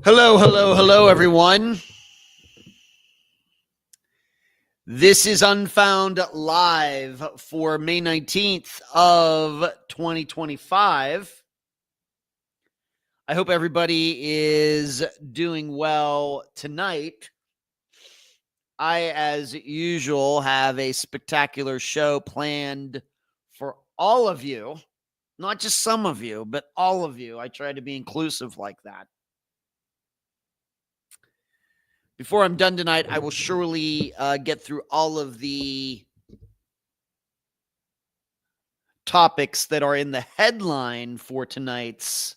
Hello, hello, hello, everyone. This is Unfound live for May 19th of 2025. I hope everybody is doing well tonight. I, as usual, have a spectacular show planned for all of you, not just some of you, but all of you. I try to be inclusive like that. Before I'm done tonight, I will surely get through all of the topics that are in the headline for tonight's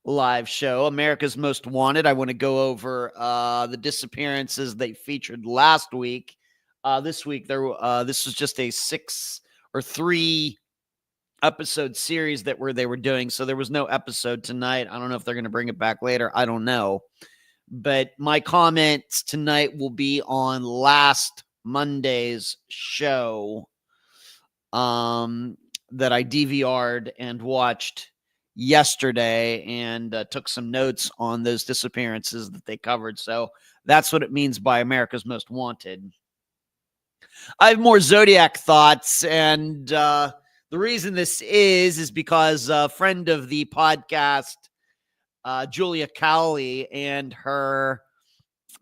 live show. America's Most Wanted. I want to go over the disappearances they featured last week. This week, this was just a 6 or 3 episode series that they were doing, so there was no episode tonight. I don't know if they're going to bring it back later. I don't know. But my comments tonight will be on last Monday's show that I DVR'd and watched yesterday and took some notes on those disappearances that they covered. So that's what it means by America's Most Wanted. I have more Zodiac thoughts, and the reason this is because a friend of the podcast, Julia Cowley, and her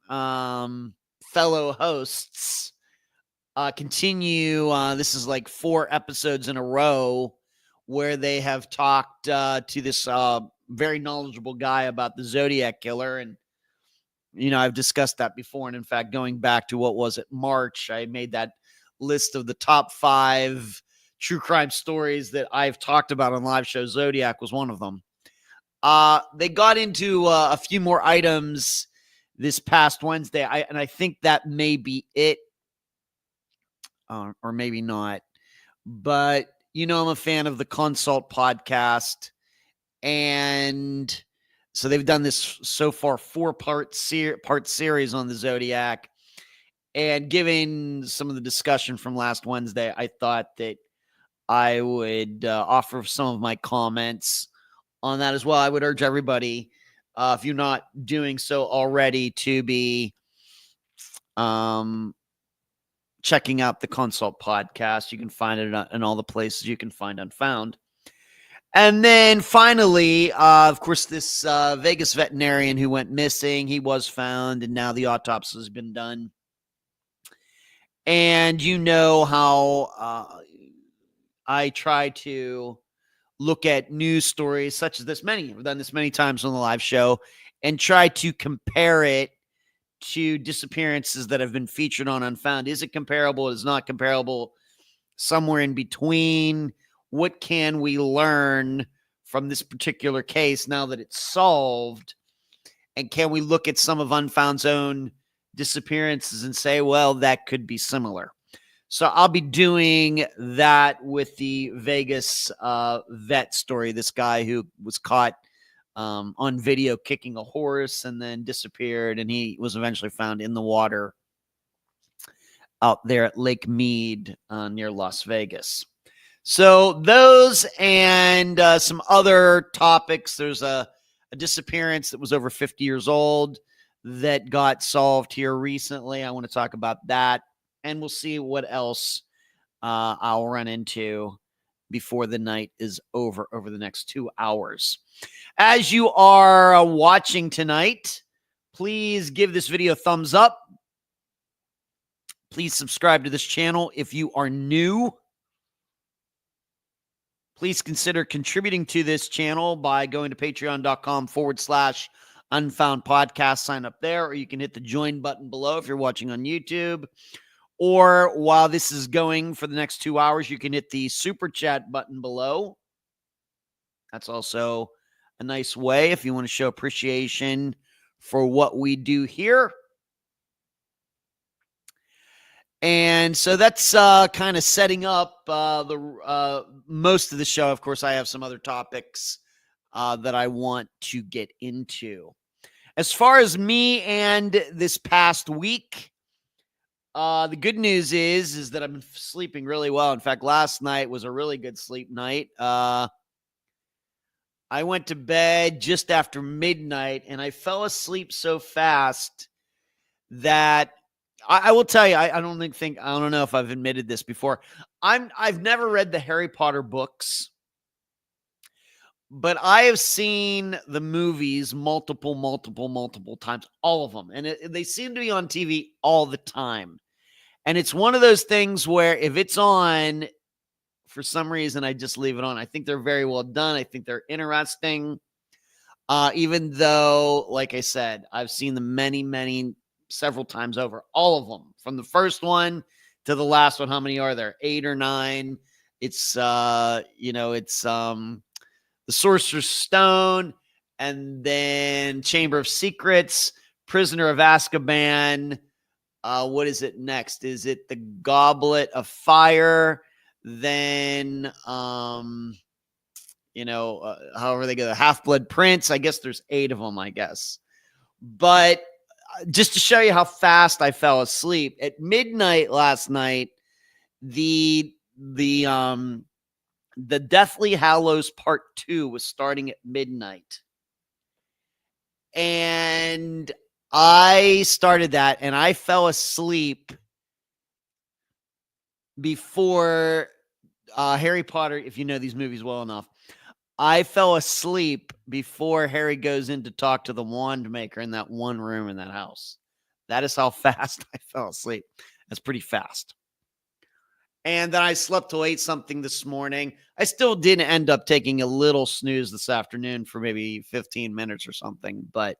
fellow hosts continue. This is like 4 episodes in a row where they have talked to this very knowledgeable guy about the Zodiac Killer. And, I've discussed that before. And in fact, going back to what was it, March, I made that list of the top 5 true crime stories that I've talked about on live show. Zodiac was one of them. They got into a few more items this past Wednesday, and I think that may be it, or maybe not. But, I'm a fan of the Consult podcast, and so they've done this so far 4-part series on the Zodiac. And given some of the discussion from last Wednesday, I thought that I would offer some of my comments on that as well. I would urge everybody, if you're not doing so already, to be checking out the Consult podcast. You can find it in all the places you can find Unfound. And then finally, of course, this Vegas veterinarian who went missing, he was found, and now the autopsy has been done. And you know how I try to look at news stories such as this. I've done this many times on the live show, and try to compare it to disappearances that have been featured on Unfound. Is it comparable? Is it not comparable? Somewhere in between. What can we learn from this particular case now that it's solved? And can we look at some of Unfound's own disappearances and say, well, that could be similar? So I'll be doing that with the Vegas vet story. This guy who was caught on video kicking a horse and then disappeared, and he was eventually found in the water out there at Lake Mead near Las Vegas. So those and some other topics. There's a disappearance that was over 50 years old that got solved here recently. I want to talk about that. And we'll see what else I'll run into before the night is over the next 2 hours. As you are watching tonight, please give this video a thumbs up. Please subscribe to this channel if you are new. Please consider contributing to this channel by going to patreon.com/Unfound Podcast. Sign up there, or you can hit the join button below if you're watching on YouTube. Or while this is going for the next 2 hours, you can hit the super chat button below. That's also a nice way if you want to show appreciation for what we do here. And so that's kind of setting up the most of the show. Of course, I have some other topics that I want to get into. As far as me and this past week, the good news is that I've been sleeping really well. In fact, last night was a really good sleep night. I went to bed just after midnight, and I fell asleep so fast that I will tell you, I don't know if I've admitted this before. I've never read the Harry Potter books, but I have seen the movies multiple times, all of them, and they seem to be on TV all the time. And it's one of those things where if it's on, for some reason, I just leave it on. I think they're very well done. I think they're interesting. Even though, like I said, I've seen them several times over, all of them, from the first one to the last one. How many are there? 8 or 9. It's the Sorcerer's Stone, and then Chamber of Secrets, Prisoner of Azkaban. What is it next? Is it the Goblet of Fire? Then, however they go, the Half-Blood Prince. I guess there's 8 of them, I guess. But just to show you how fast I fell asleep, at midnight last night, the Deathly Hallows Part 2 was starting at midnight. And I started that, and I fell asleep before Harry Potter, if you know these movies well enough. I fell asleep before Harry goes in to talk to the wand maker in that one room in that house. That is how fast I fell asleep. That's pretty fast. And then I slept till 8 something this morning. I still did end up taking a little snooze this afternoon for maybe 15 minutes or something, but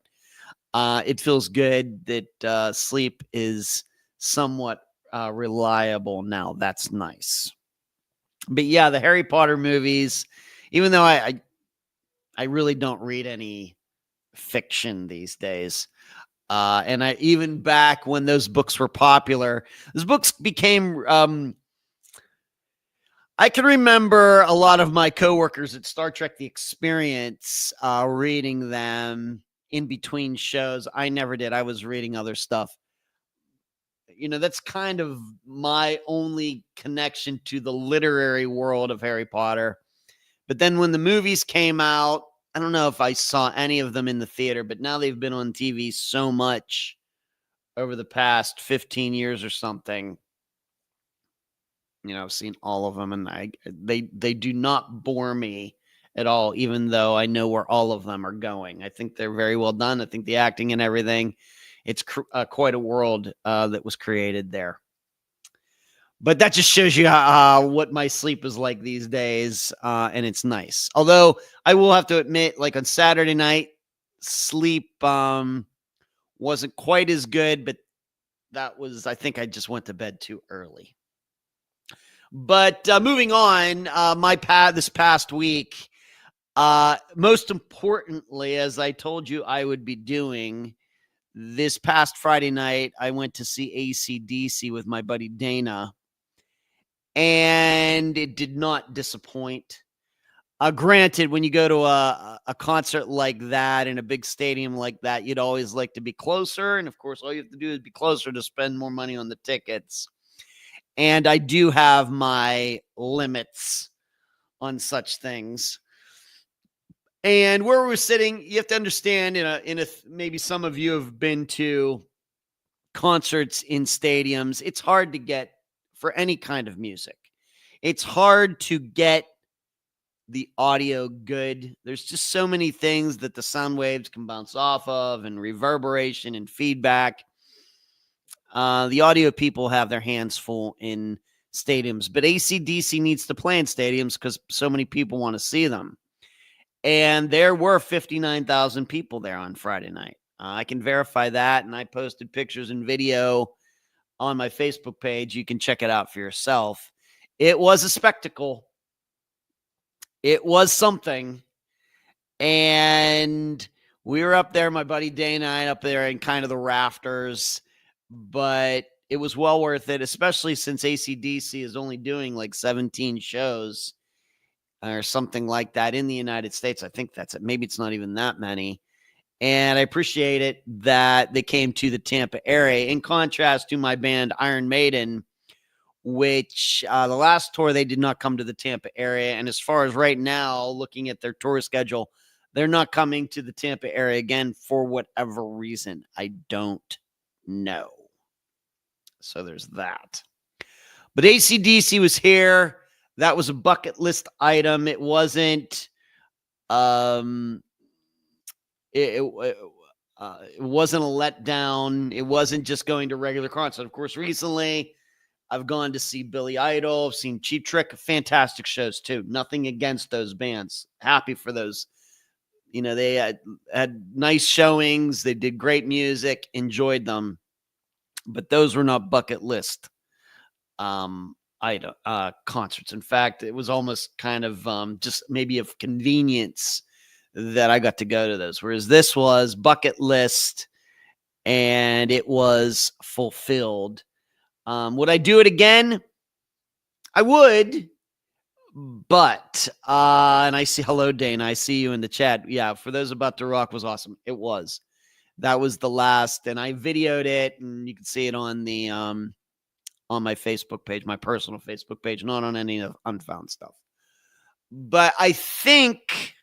it feels good that sleep is somewhat reliable now. That's nice. But yeah, the Harry Potter movies, even though I really don't read any fiction these days. And I, even back when those books were popular, those books became, I can remember a lot of my coworkers at Star Trek: The Experience reading them in between shows. I never did. I was reading other stuff. That's kind of my only connection to the literary world of Harry Potter. But then when the movies came out, I don't know if I saw any of them in the theater, but now they've been on TV so much over the past 15 years or something. I've seen all of them, and they do not bore me at all, even though I know where all of them are going. I think they're very well done. I think the acting and everything, it's quite a world that was created there. But that just shows you what my sleep is like these days, and it's nice. Although I will have to admit, like on Saturday night, sleep wasn't quite as good, but I think I just went to bed too early. But moving on, this past week, most importantly, as I told you I would be doing, this past Friday night, I went to see AC/DC with my buddy Dana, and it did not disappoint. Granted, when you go to a concert like that in a big stadium like that, you'd always like to be closer. And of course, all you have to do is be closer to spend more money on the tickets. And I do have my limits on such things. And where we're sitting, you have to understand, maybe some of you have been to concerts in stadiums. It's hard to get for any kind of music. It's hard to get the audio good. There's just so many things that the sound waves can bounce off of, and reverberation and feedback. The audio people have their hands full in stadiums, but AC/DC needs to play in stadiums because so many people want to see them. And there were 59,000 people there on Friday night. I can verify that, and I posted pictures and video on my Facebook page. You can check it out for yourself. It was a spectacle. It was something. And we were up there, my buddy Dana and I, up there in kind of the rafters. But it was well worth it, especially since AC/DC is only doing like 17 shows or something like that in the United States. I think that's it. Maybe it's not even that many. And I appreciate it that they came to the Tampa area, in contrast to my band Iron Maiden, which the last tour, they did not come to the Tampa area. And as far as right now, looking at their tour schedule, they're not coming to the Tampa area again for whatever reason. I don't know. So there's that. But AC/DC was here. That was a bucket list item. It wasn't. It wasn't a letdown. It wasn't just going to regular concert. Of course, recently I've gone to see Billy Idol. I've seen Cheap Trick. Fantastic shows too. Nothing against those bands. Happy for those. They had nice showings. They did great music. Enjoyed them. But those were not bucket list concerts. In fact, it was almost kind of just maybe of convenience that I got to go to those, whereas this was bucket list and it was fulfilled. Would I do it again? I would, but and I see, hello Dana, I see you in the chat. Yeah, For Those About to Rock was awesome. It was. That was the last, and I videoed it, and you can see it on the on my Facebook page, my personal Facebook page, not on any of Unfound stuff. But I think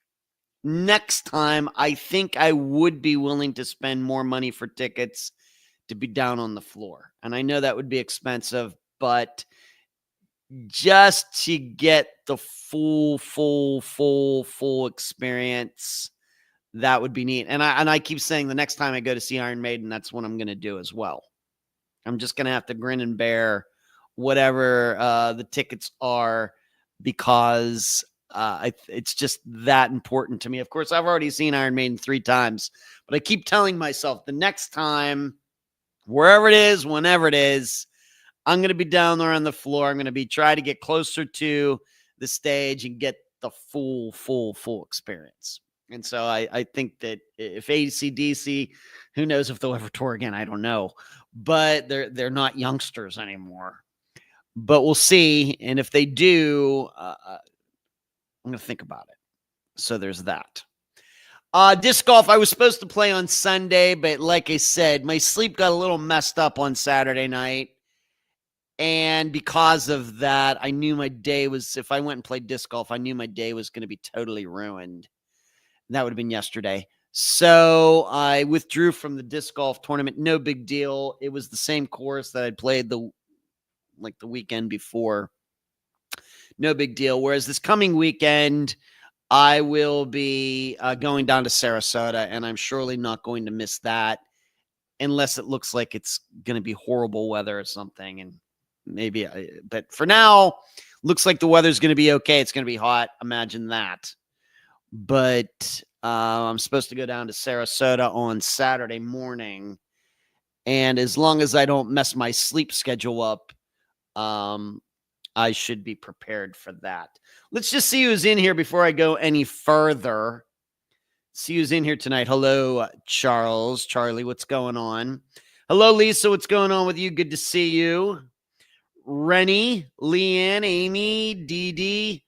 next time, I think I would be willing to spend more money for tickets to be down on the floor. And I know that would be expensive, but just to get the full experience, that would be neat. And I keep saying the next time I go to see Iron Maiden, that's what I'm going to do as well. I'm just going to have to grin and bear whatever the tickets are, because it's just that important to me. Of course, I've already seen Iron Maiden 3 times, but I keep telling myself the next time, wherever it is, whenever it is, I'm going to be down there on the floor. I'm going to be trying to get closer to the stage and get the full experience. And so I think that if AC/DC, who knows if they'll ever tour again? I don't know. But they're not youngsters anymore. But we'll see. And if they do, I'm going to think about it. So there's that. Disc golf, I was supposed to play on Sunday, but like I said, my sleep got a little messed up on Saturday night. And because of that, I knew my day was, if I went and played disc golf, I knew my day was going to be totally ruined. And that would have been yesterday. So I withdrew from the disc golf tournament. No big deal. It was the same course that I'd played the weekend before. No big deal. Whereas this coming weekend, I will be going down to Sarasota, and I'm surely not going to miss that unless it looks like it's going to be horrible weather or something. And maybe, but for now, looks like the weather's going to be okay. It's going to be hot. Imagine that. But I'm supposed to go down to Sarasota on Saturday morning. And as long as I don't mess my sleep schedule up, I should be prepared for that. Let's just see who's in here before I go any further. See who's in here tonight. Hello, Charles. Charlie, what's going on? Hello, Lisa. What's going on with you? Good to see you. Rennie, Leanne, Amy, Dee Dee,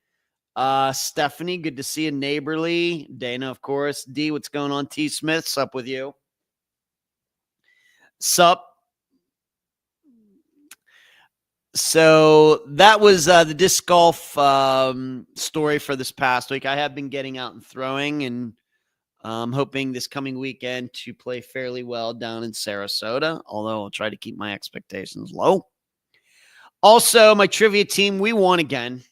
Stephanie, good to see you. Neighborly, Dana, of course. D, what's going on? T Smith, sup with you? Sup. So that was the disc golf story for this past week. I have been getting out and throwing, and I'm hoping this coming weekend to play fairly well down in Sarasota, although I'll try to keep my expectations low. Also, my trivia team, we won again.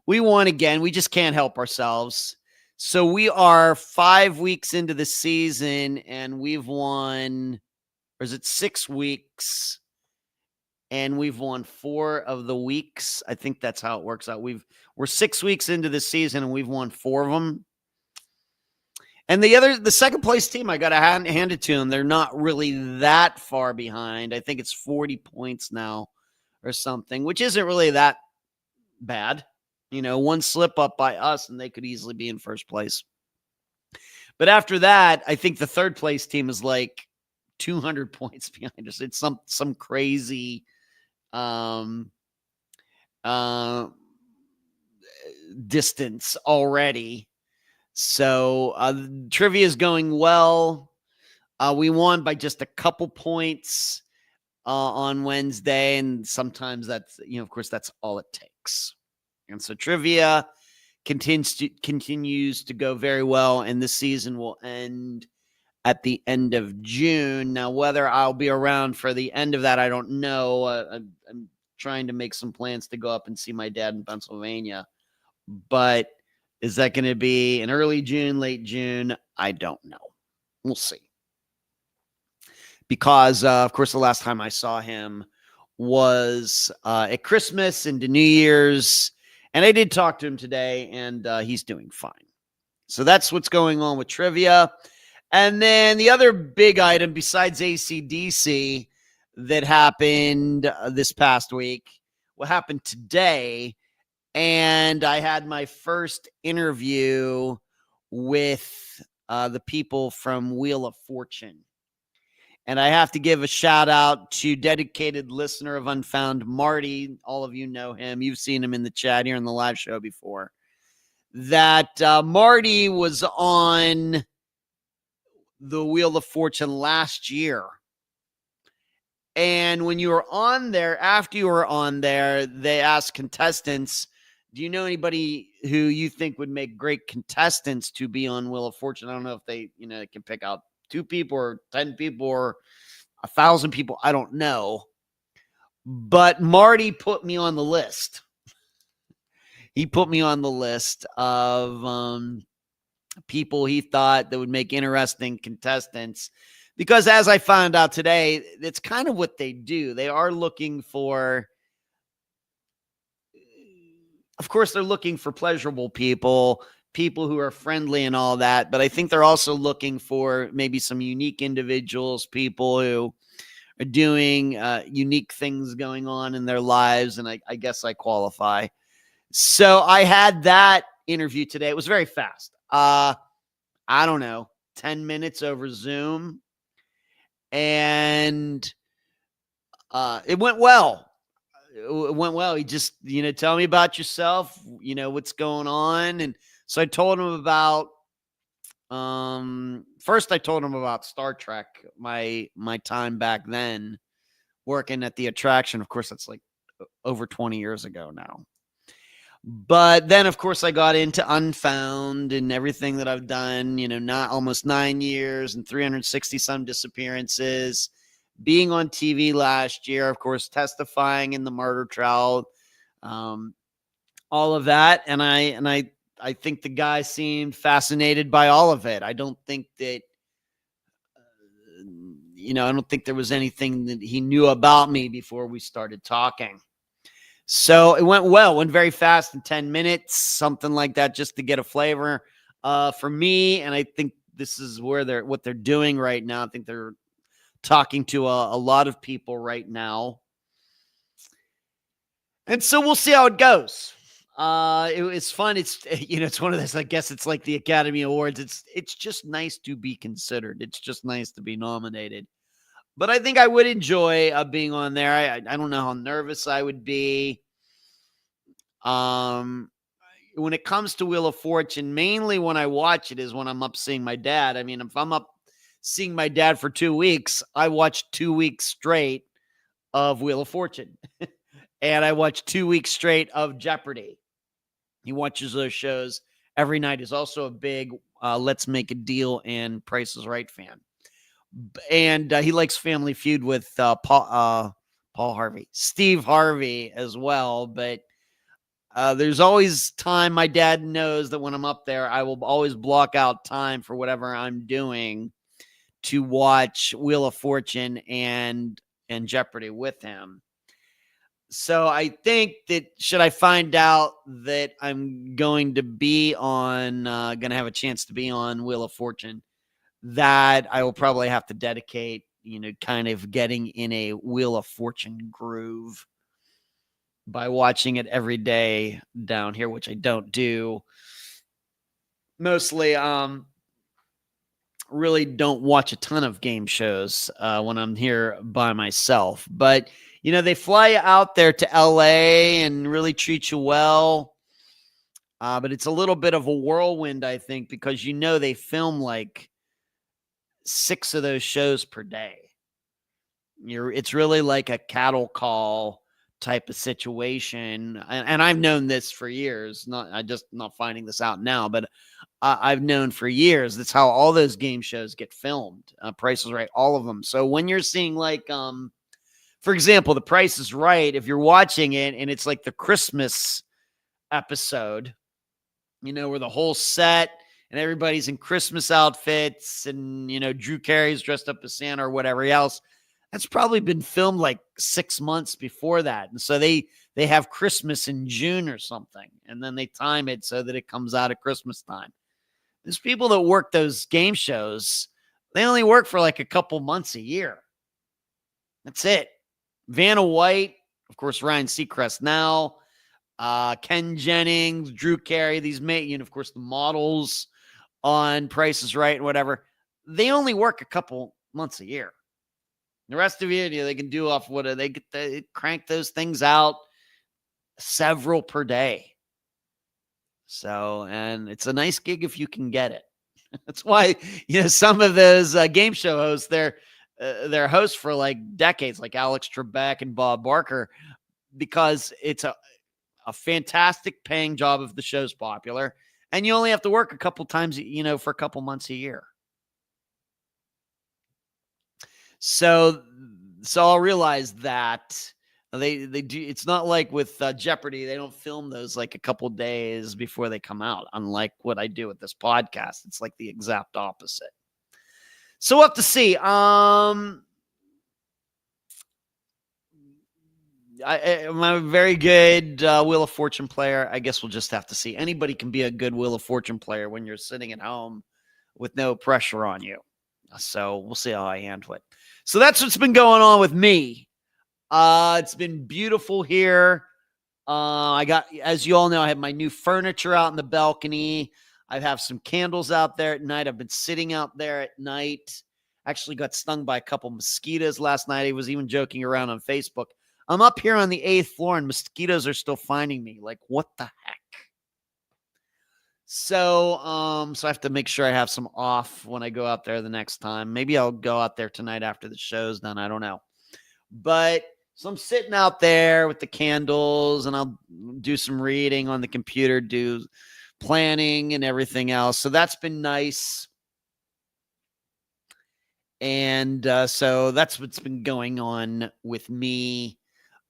We won again. We just can't help ourselves. So we are 5 weeks into the season, and we've won, or is it 6 weeks? And we've won 4 of the weeks. I think that's how it works out. We're 6 weeks into the season, and we've won 4 of them. And the second place team, I got to hand it to them. They're not really that far behind. I think it's 40 points now or something, which isn't really that bad. One slip up by us, and they could easily be in first place. But after that, I think the third place team is like 200 points behind us. It's some crazy distance already. So trivia is going well. We won by just a couple points on Wednesday, and sometimes that's, of course, that's all it takes. And so trivia continues to go very well, and this season will end at the end of June. Now, whether I'll be around for the end of that, I don't know. I'm trying to make some plans to go up and see my dad in Pennsylvania, but is that going to be in early June, late June? I don't know. We'll see. Because, of course, the last time I saw him was at Christmas and to New Year's, and I did talk to him today, and he's doing fine. So that's what's going on with trivia. And then the other big item besides AC/DC that happened this past week, what happened today, and I had my first interview with the people from Wheel of Fortune. And I have to give a shout out to dedicated listener of Unfound, Marty. All of you know him. You've seen him in the chat here in the live show before. That Marty was on the Wheel of Fortune last year. And when you were on there, after you were on there, they asked contestants, do you know anybody who you think would make great contestants to be on Wheel of Fortune? I don't know if they, can pick out 2 people or 10 people or 1,000 people. I don't know. But Marty put me on the list. He put me on the list of people he thought that would make interesting contestants. Because as I found out today, it's kind of what they do. They are looking for, of course, they're looking for pleasurable people who are friendly and all that. But I think they're also looking for maybe some unique individuals, people who are doing unique things going on in their lives. And I guess I qualify. So I had that interview today. It was very fast. I don't know, 10 minutes over Zoom. And it went well. It went well. He just, tell me about yourself, what's going on. And so I told him about, first I told him about Star Trek, my time back then working at the attraction. Of course, that's like over 20 years ago now. But then, of course, I got into Unfound and everything that I've done, not almost 9 years and 360 some disappearances, being on TV last year, of course, testifying in the murder trial, all of that. And I think the guy seemed fascinated by all of it. I don't think that, I don't think there was anything that he knew about me before we started talking. So it went well, went very fast in 10 minutes, something like that, just to get a flavor for me. And I think this is where what they're doing right now. I think they're talking to a lot of people right now. And so we'll see how it goes. It's fun. It's, it's one of those, I guess it's like the Academy Awards. It's just nice to be considered. It's just nice to be nominated. But I think I would enjoy being on there. I don't know how nervous I would be. When it comes to Wheel of Fortune, mainly when I watch it is when I'm up seeing my dad. I mean, if I'm up seeing my dad for 2 weeks, I watch 2 weeks straight of Wheel of Fortune. And I watch 2 weeks straight of Jeopardy. He watches those shows every night. He's also a big Let's Make a Deal and Price is Right fan. And he likes Family Feud with Paul Harvey, Steve Harvey as well. But there's always time. My dad knows that when I'm up there, I will always block out time for whatever I'm doing to watch Wheel of Fortune and Jeopardy with him. So I think that should I find out that I'm going to be on, going to have a chance to be on Wheel of Fortune, that I will probably have to dedicate, kind of getting in a Wheel of Fortune groove by watching it every day down here, which I don't do. Mostly, really don't watch a ton of game shows when I'm here by myself. But, they fly you out there to LA and really treat you well. But it's a little bit of a whirlwind, I think, because, they film like 6 of those shows per day. It's really like a cattle call type of situation. And I've known this for years. Not finding this out now, but I've known for years. That's how all those game shows get filmed. Price is Right, all of them. So when you're seeing like, for example, The Price is Right, if you're watching it and it's like the Christmas episode, where the whole set and everybody's in Christmas outfits and, Drew Carey's dressed up as Santa or whatever else, that's probably been filmed like 6 months before that. And so they have Christmas in June or something, and then they time it so that it comes out at Christmas time. There's people that work those game shows. They only work for like a couple months a year. That's it. Vanna White, of course, Ryan Seacrest now, Ken Jennings, Drew Carey, these of course, the models on Price is Right and whatever. They only work a couple months a year. The rest of you, they can do off they crank those things out several per day. So, and it's a nice gig if you can get it. That's why, some of those game show hosts, they're hosts for like decades, like Alex Trebek and Bob Barker, because it's a fantastic paying job if the show's popular. And you only have to work a couple times, for a couple months a year. So I'll realize that they do. It's not like with Jeopardy. They don't film those like a couple days before they come out, unlike what I do with this podcast. It's like the exact opposite. So we'll have to see. I'm a very good Wheel of Fortune player. I guess we'll just have to see. Anybody can be a good Wheel of Fortune player when you're sitting at home with no pressure on you. So we'll see how I handle it. So that's what's been going on with me. It's been beautiful here. I got, as you all know, I have my new furniture out in the balcony. I have some candles out there at night. I've been sitting out there at night. Actually got stung by a couple mosquitoes last night. I was even joking around on Facebook. I'm up here on the 8th floor and mosquitoes are still finding me. Like, what the heck? So I have to make sure I have some off when I go out there the next time. Maybe I'll go out there tonight after the show's done. I don't know. But so I'm sitting out there with the candles and I'll do some reading on the computer, do planning and everything else. So that's been nice. And so that's what's been going on with me.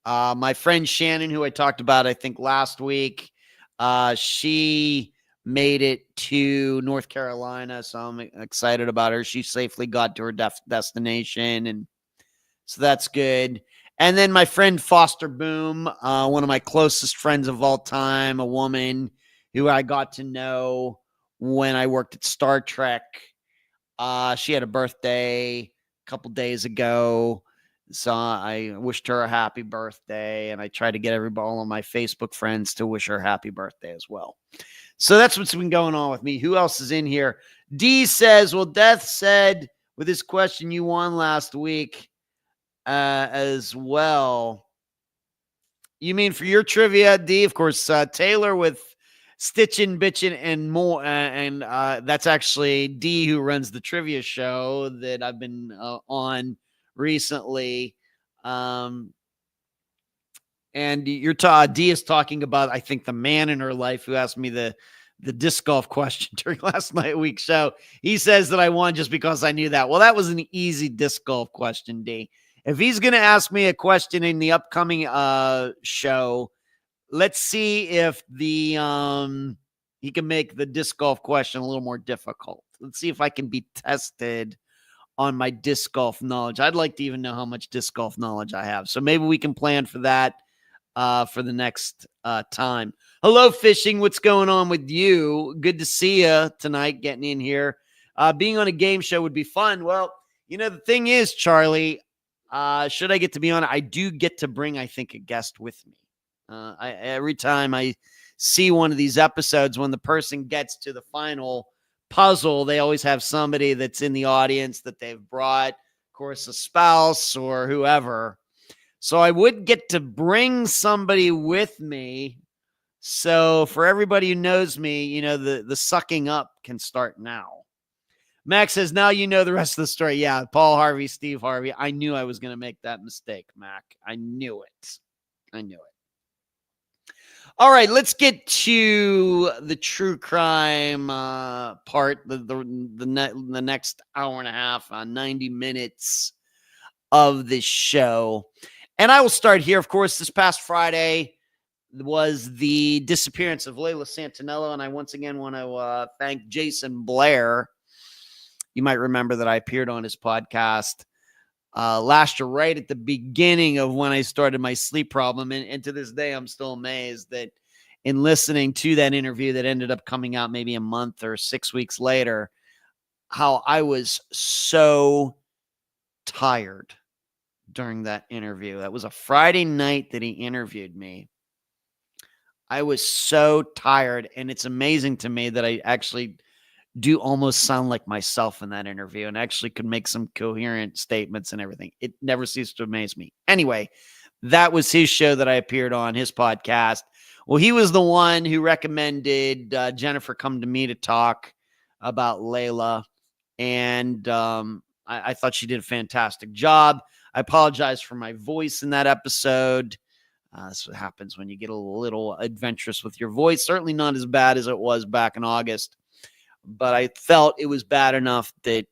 My friend Shannon, who I talked about, I think last week, she made it to North Carolina, so I'm excited about her. She safely got to her destination, and so that's good. And then my friend Foster Boom, one of my closest friends of all time, a woman who I got to know when I worked at Star Trek. She had a birthday a couple days ago, so I wished her a happy birthday, and I tried to get all of my Facebook friends to wish her a happy birthday as well. So that's what's been going on with me. Who else is in here? D says, well, Death said with his question you won last week as well. You mean for your trivia, D? Of course, Taylor with Stitchin', Bitchin', and more. And that's actually D who runs the trivia show that I've been on recently. And D is talking about, I think, the man in her life who asked me the disc golf question during last week's show. He says that I won just because I knew that. Well, that was an easy disc golf question, D. If he's going to ask me a question in the upcoming show, let's see if he can make the disc golf question a little more difficult. Let's see if I can be tested on my disc golf knowledge. I'd like to even know how much disc golf knowledge I have. So maybe we can plan for that for the next time. Hello, Fishing. What's going on with you? Good to see you tonight, getting in here. Being on a game show would be fun. Well, the thing is, Charlie, should I get to be on it, I do get to bring, I think, a guest with me. Every time I see one of these episodes, when the person gets to the final puzzle, they always have somebody that's in the audience that they've brought, of course, a spouse or whoever. So I would get to bring somebody with me. So for everybody who knows me, the sucking up can start now. Max says, now you know the rest of the story. Yeah, Paul Harvey, Steve Harvey. I knew I was going to make that mistake, Mac. I knew it. I knew it. All right, let's get to the true crime part. The next hour and a half, 90 minutes of this show, and I will start here. Of course, this past Friday was the disappearance of Layla Santinello, and I once again want to thank Jason Blair. You might remember that I appeared on his podcast last year, right at the beginning of when I started my sleep problem. And to this day, I'm still amazed that in listening to that interview that ended up coming out maybe a month or 6 weeks later, how I was so tired during that interview. That was a Friday night that he interviewed me. I was so tired, and it's amazing to me that I actually do almost sound like myself in that interview and actually could make some coherent statements and everything. It never ceased to amaze me. Anyway, that was his show that I appeared on, his podcast. Well, he was the one who recommended Jennifer come to me to talk about Layla. And I thought she did a fantastic job. I apologize for my voice in that episode. That's what happens when you get a little adventurous with your voice. Certainly not as bad as it was back in August. But I felt it was bad enough that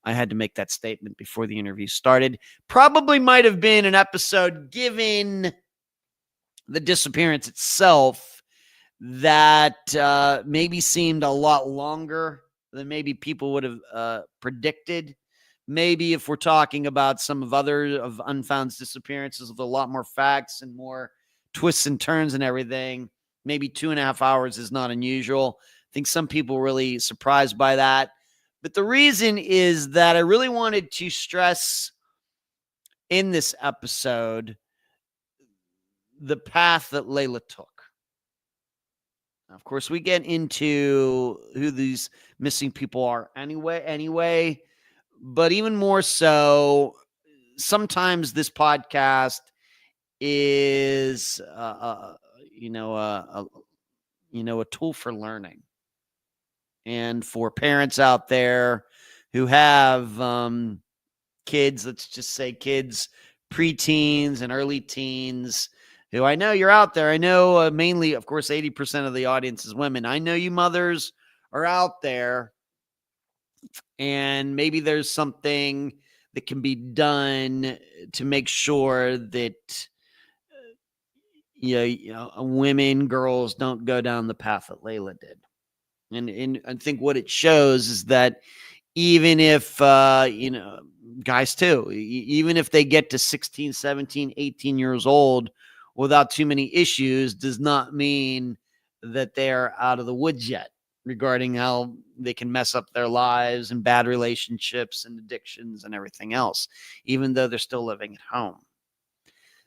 I had to make that statement before the interview started. Probably might have been an episode, given the disappearance itself, that maybe seemed a lot longer than maybe people would have predicted. Maybe if we're talking about some of Unfound's disappearances with a lot more facts and more twists and turns and everything, maybe 2.5 hours is not unusual. I think some people were really surprised by that. But the reason is that I really wanted to stress in this episode the path that Layla took. Now, of course, we get into who these missing people are anyway, but even more so, sometimes this podcast is, a tool for learning. And for parents out there who have kids, let's just say kids, preteens and early teens, who I know you're out there. I know mainly, of course, 80% of the audience is women. I know you mothers are out there, and maybe there's something that can be done to make sure that women, girls don't go down the path that Layla did. And I think what it shows is that even if, guys too, even if they get to 16, 17, 18 years old without too many issues, does not mean that they're out of the woods yet regarding how they can mess up their lives and bad relationships and addictions and everything else, even though they're still living at home.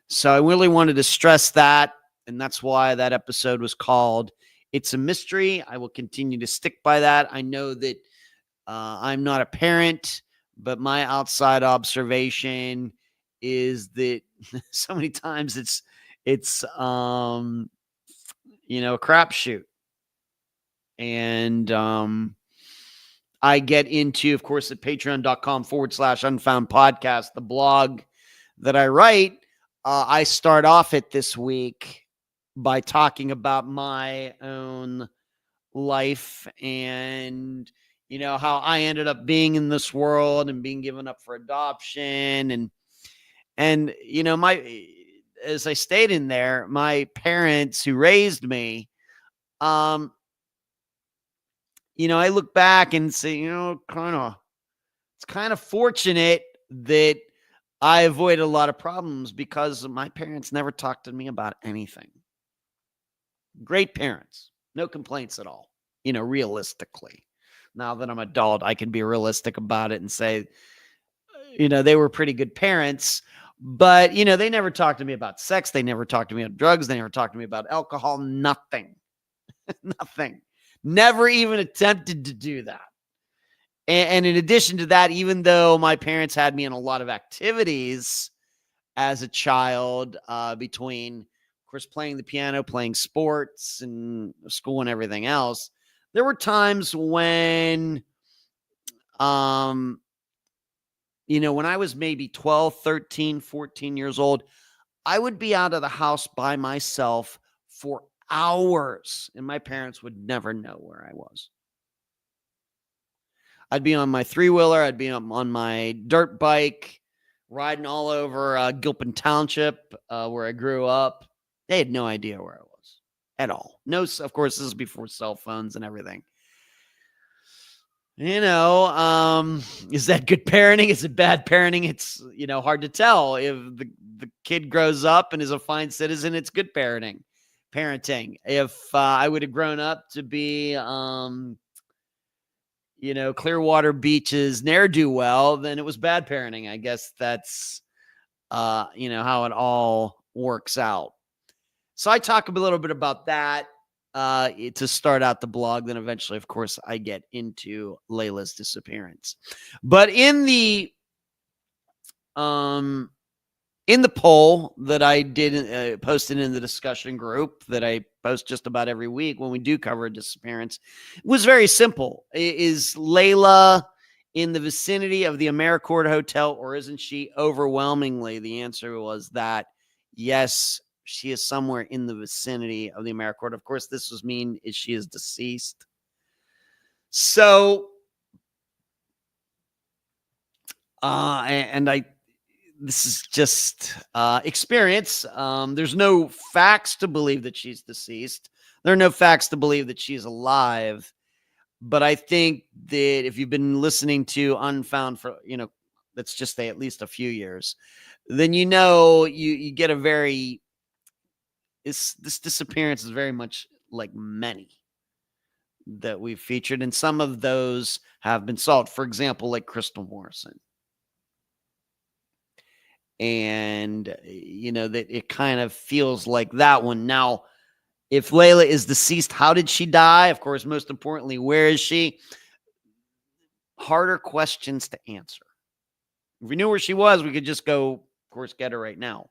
So I really wanted to stress that. And that's why that episode was called It's a Mystery. I will continue to stick by that. I know that I'm not a parent, but my outside observation is that so many times it's a crapshoot. And I get into, of course, at patreon.com/unfound podcast, the blog that I write. I start off it this week by talking about my own life and, how I ended up being in this world and being given up for adoption. And as I stayed in there, my parents who raised me, I look back and say, it's kind of fortunate that I avoided a lot of problems because my parents never talked to me about anything. Great parents, no complaints at all, realistically. Now that I'm adult, I can be realistic about it and say, they were pretty good parents, but, they never talked to me about sex. They never talked to me about drugs. They never talked to me about alcohol, nothing, nothing, never even attempted to do that. And in addition to that, even though my parents had me in a lot of activities as a child, between, of course, playing the piano, playing sports and school and everything else, there were times when, when I was maybe 12, 13, 14 years old, I would be out of the house by myself for hours, and my parents would never know where I was. I'd be on my three-wheeler. I'd be on my dirt bike, riding all over Gilpin Township, where I grew up. They had no idea where I was at all. No, of course, this is before cell phones and everything. Is that good parenting? Is it bad parenting? It's, hard to tell. If the kid grows up and is a fine citizen, it's good parenting. If I would have grown up to be, Clearwater Beach's ne'er-do-well, then it was bad parenting. I guess that's, how it all works out. So I talk a little bit about that to start out the blog. Then eventually, of course, I get into Layla's disappearance. But in the poll that I did posted in the discussion group that I post just about every week when we do cover a disappearance, it was very simple. Is Layla in the vicinity of the AmeriCorps Hotel, or isn't she? Overwhelmingly, the answer was that yes, she is somewhere in the vicinity of the AmeriCorps. Of course, this was mean is she is deceased. So, this is just experience. There's no facts to believe that she's deceased. There are no facts to believe that she's alive. But I think that if you've been listening to Unfound for, let's just say at least a few years, then you get a very, this disappearance is very much like many that we've featured. And some of those have been solved. For example, like Crystal Morrison. And, that it kind of feels like that one. Now, if Layla is deceased, how did she die? Of course, most importantly, where is she? Harder questions to answer. If we knew where she was, we could just go, of course, get her right now.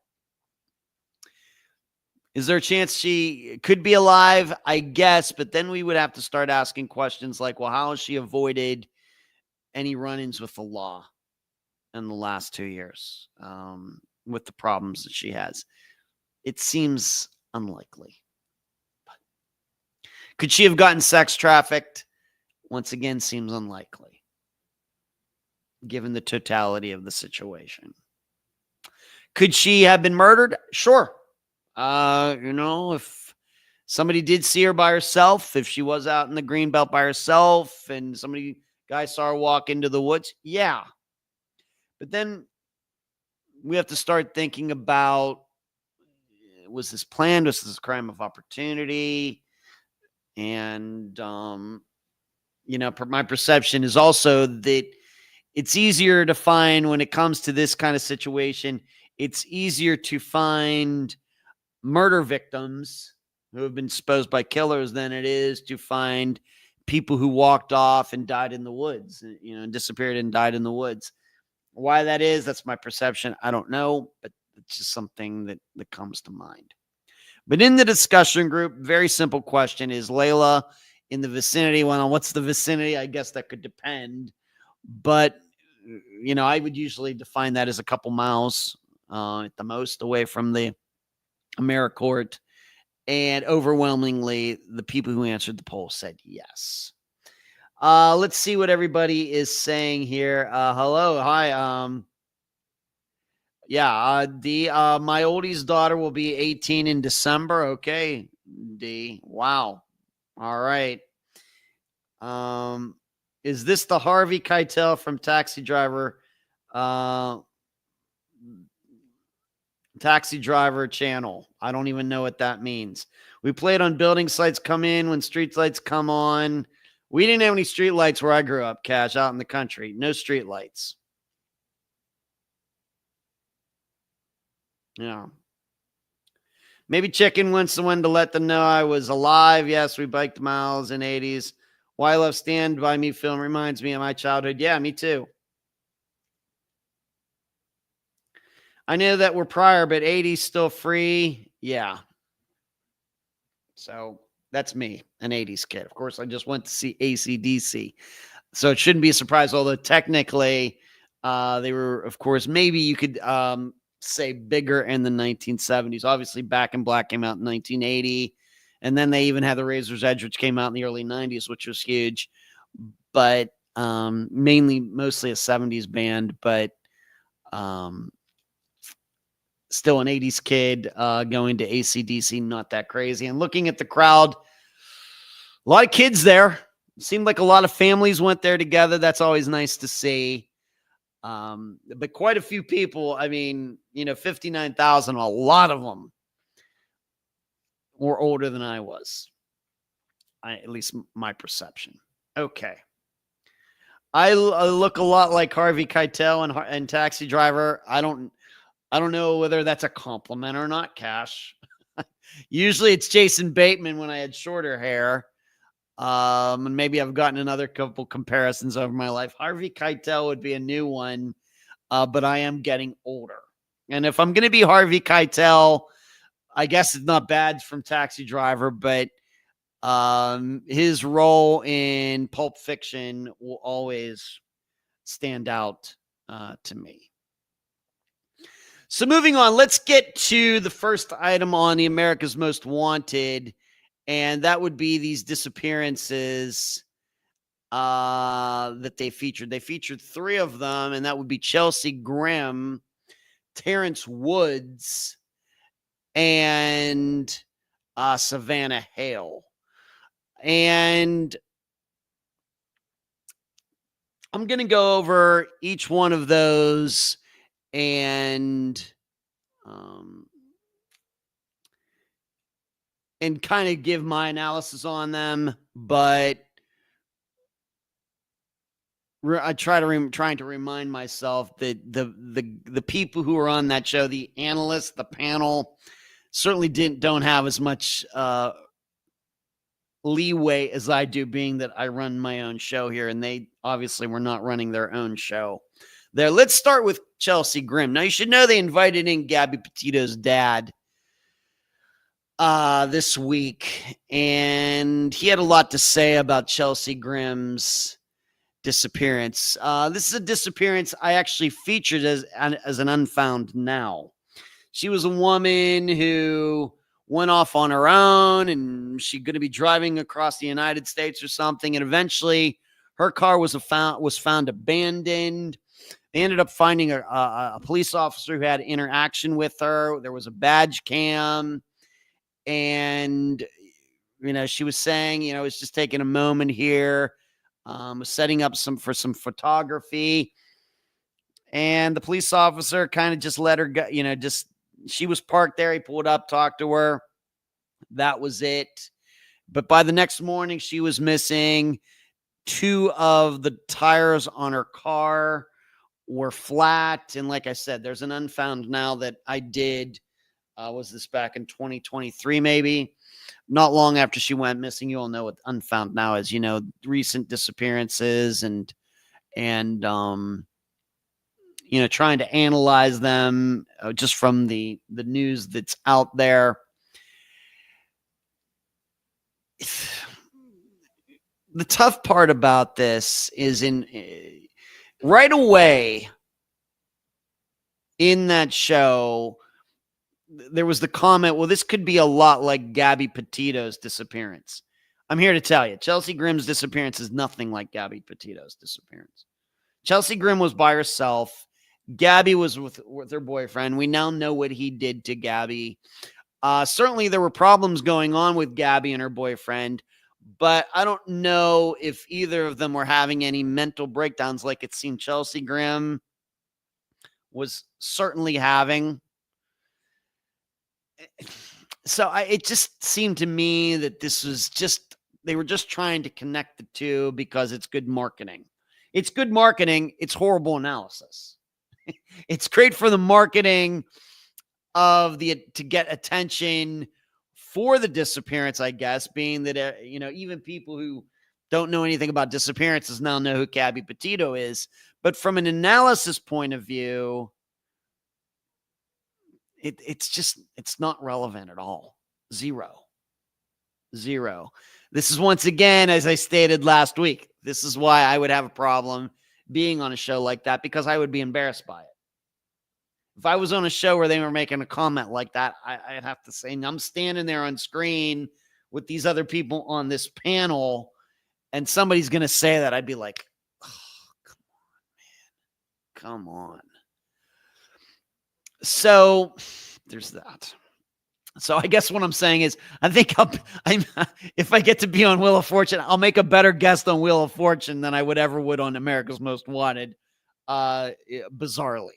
Is there a chance she could be alive? I guess, but then we would have to start asking questions like, well, how has she avoided any run-ins with the law in the last 2 years with the problems that she has? It seems unlikely. Could she have gotten sex trafficked? Once again, seems unlikely, given the totality of the situation. Could she have been murdered? Sure. If somebody did see her by herself, if she was out in the Greenbelt by herself and guy saw her walk into the woods, yeah. But then we have to start thinking about, was this planned? Was this a crime of opportunity? And, my perception is also that it's easier to find when it comes to this kind of situation, it's easier to find murder victims who have been exposed by killers than it is to find people who walked off and died in the woods, and disappeared and died in the woods. Why that is, that's my perception. I don't know, but it's just something that comes to mind. But in the discussion group, very simple question: is Layla in the vicinity? Well, what's the vicinity? I guess that could depend. But, I would usually define that as a couple miles at the most away from the AmeriCorps. And overwhelmingly, the people who answered the poll said yes. Let's see what everybody is saying here. Hello. Hi. My oldest daughter will be 18 in December. Okay, D. Wow. All right. Is this the Harvey Keitel from Taxi Driver channel? I don't even know what that means. We played on building sites come in when street lights come on. We didn't have any street lights where I grew up, Cash, out in the country. No street lights. Yeah. Maybe chicken wants someone to let them know I was alive. Yes, we biked miles in 80s. Why I love Stand By Me film reminds me of my childhood. Yeah, me too. I know that we're prior, but 80s still free. Yeah. So that's me, an 80s kid. Of course, I just went to see AC/DC. So it shouldn't be a surprise, although technically they were, of course, maybe you could say bigger in the 1970s. Obviously, Back in Black came out in 1980. And then they even had The Razor's Edge, which came out in the early 90s, which was huge. But mostly a 70s band, but still an 80s kid going to AC/DC, not that crazy. And looking at the crowd, a lot of kids there. It seemed like a lot of families went there together. That's always nice to see. But quite a few people. I mean, 59,000, a lot of them were older than I was. At least my perception. Okay. I look a lot like Harvey Keitel and Taxi Driver. I don't know whether that's a compliment or not, Cash. Usually it's Jason Bateman when I had shorter hair. And maybe I've gotten another couple comparisons over my life. Harvey Keitel would be a new one, but I am getting older. And if I'm going to be Harvey Keitel, I guess it's not bad from Taxi Driver, but his role in Pulp Fiction will always stand out to me. So moving on, let's get to the first item on the America's Most Wanted, and that would be these disappearances that they featured. They featured 3 of them, and that would be Chelsea Grimm, Terrence Woods, and Savannah Hale. And I'm going to go over each one of those and kind of give my analysis on them, but I trying to remind myself that the people who are on that show, the analysts, the panel, certainly don't have as much leeway as I do, being that I run my own show here, and they obviously were not running their own show there. Let's start with Chelsea Grimm. Now, you should know they invited in Gabby Petito's dad this week, and he had a lot to say about Chelsea Grimm's disappearance. This is a disappearance I actually featured as an Unfound now. She was a woman who went off on her own, and she's going to be driving across the United States or something, and eventually her car was found abandoned. They ended up finding a police officer who had interaction with her. There was a badge cam, and she was saying, it's just taking a moment here, was setting up for some photography, and the police officer kind of just let her go. She was parked there. He pulled up, talked to her. That was it. But by the next morning, she was missing. 2 of the tires on her car were flat. And like I said, there's an Unfound now that I did. Was this back in 2023, maybe? Not long after she went missing. You all know what Unfound now is, recent disappearances and trying to analyze them just from the news that's out there. The tough part about this is right away in that show, there was the comment, well, this could be a lot like Gabby Petito's disappearance. I'm here to tell you, Chelsea Grimm's disappearance is nothing like Gabby Petito's disappearance. Chelsea Grimm was by herself. Gabby was with her boyfriend. We now know what he did to Gabby. Certainly there were problems going on with Gabby and her boyfriend, but I don't know if either of them were having any mental breakdowns like it seemed Chelsea Grimm was certainly having. So it just seemed to me that this was they were just trying to connect the two because it's good marketing. It's good marketing. It's horrible analysis. It's great for the marketing to get attention for the disappearance, I guess, being that, even people who don't know anything about disappearances now know who Gabby Petito is. But from an analysis point of view, it's not relevant at all. Zero. This is, once again, as I stated last week, this is why I would have a problem being on a show like that, because I would be embarrassed by it. if I was on a show where they were making a comment like that, I'd have to say, I'm standing there on screen with these other people on this panel, and somebody's going to say that, I'd be like, oh, come on. So there's that. So I guess what I'm saying is, I think I'm if I get to be on Wheel of Fortune, I'll make a better guest on Wheel of Fortune than I would ever would on America's Most Wanted, bizarrely.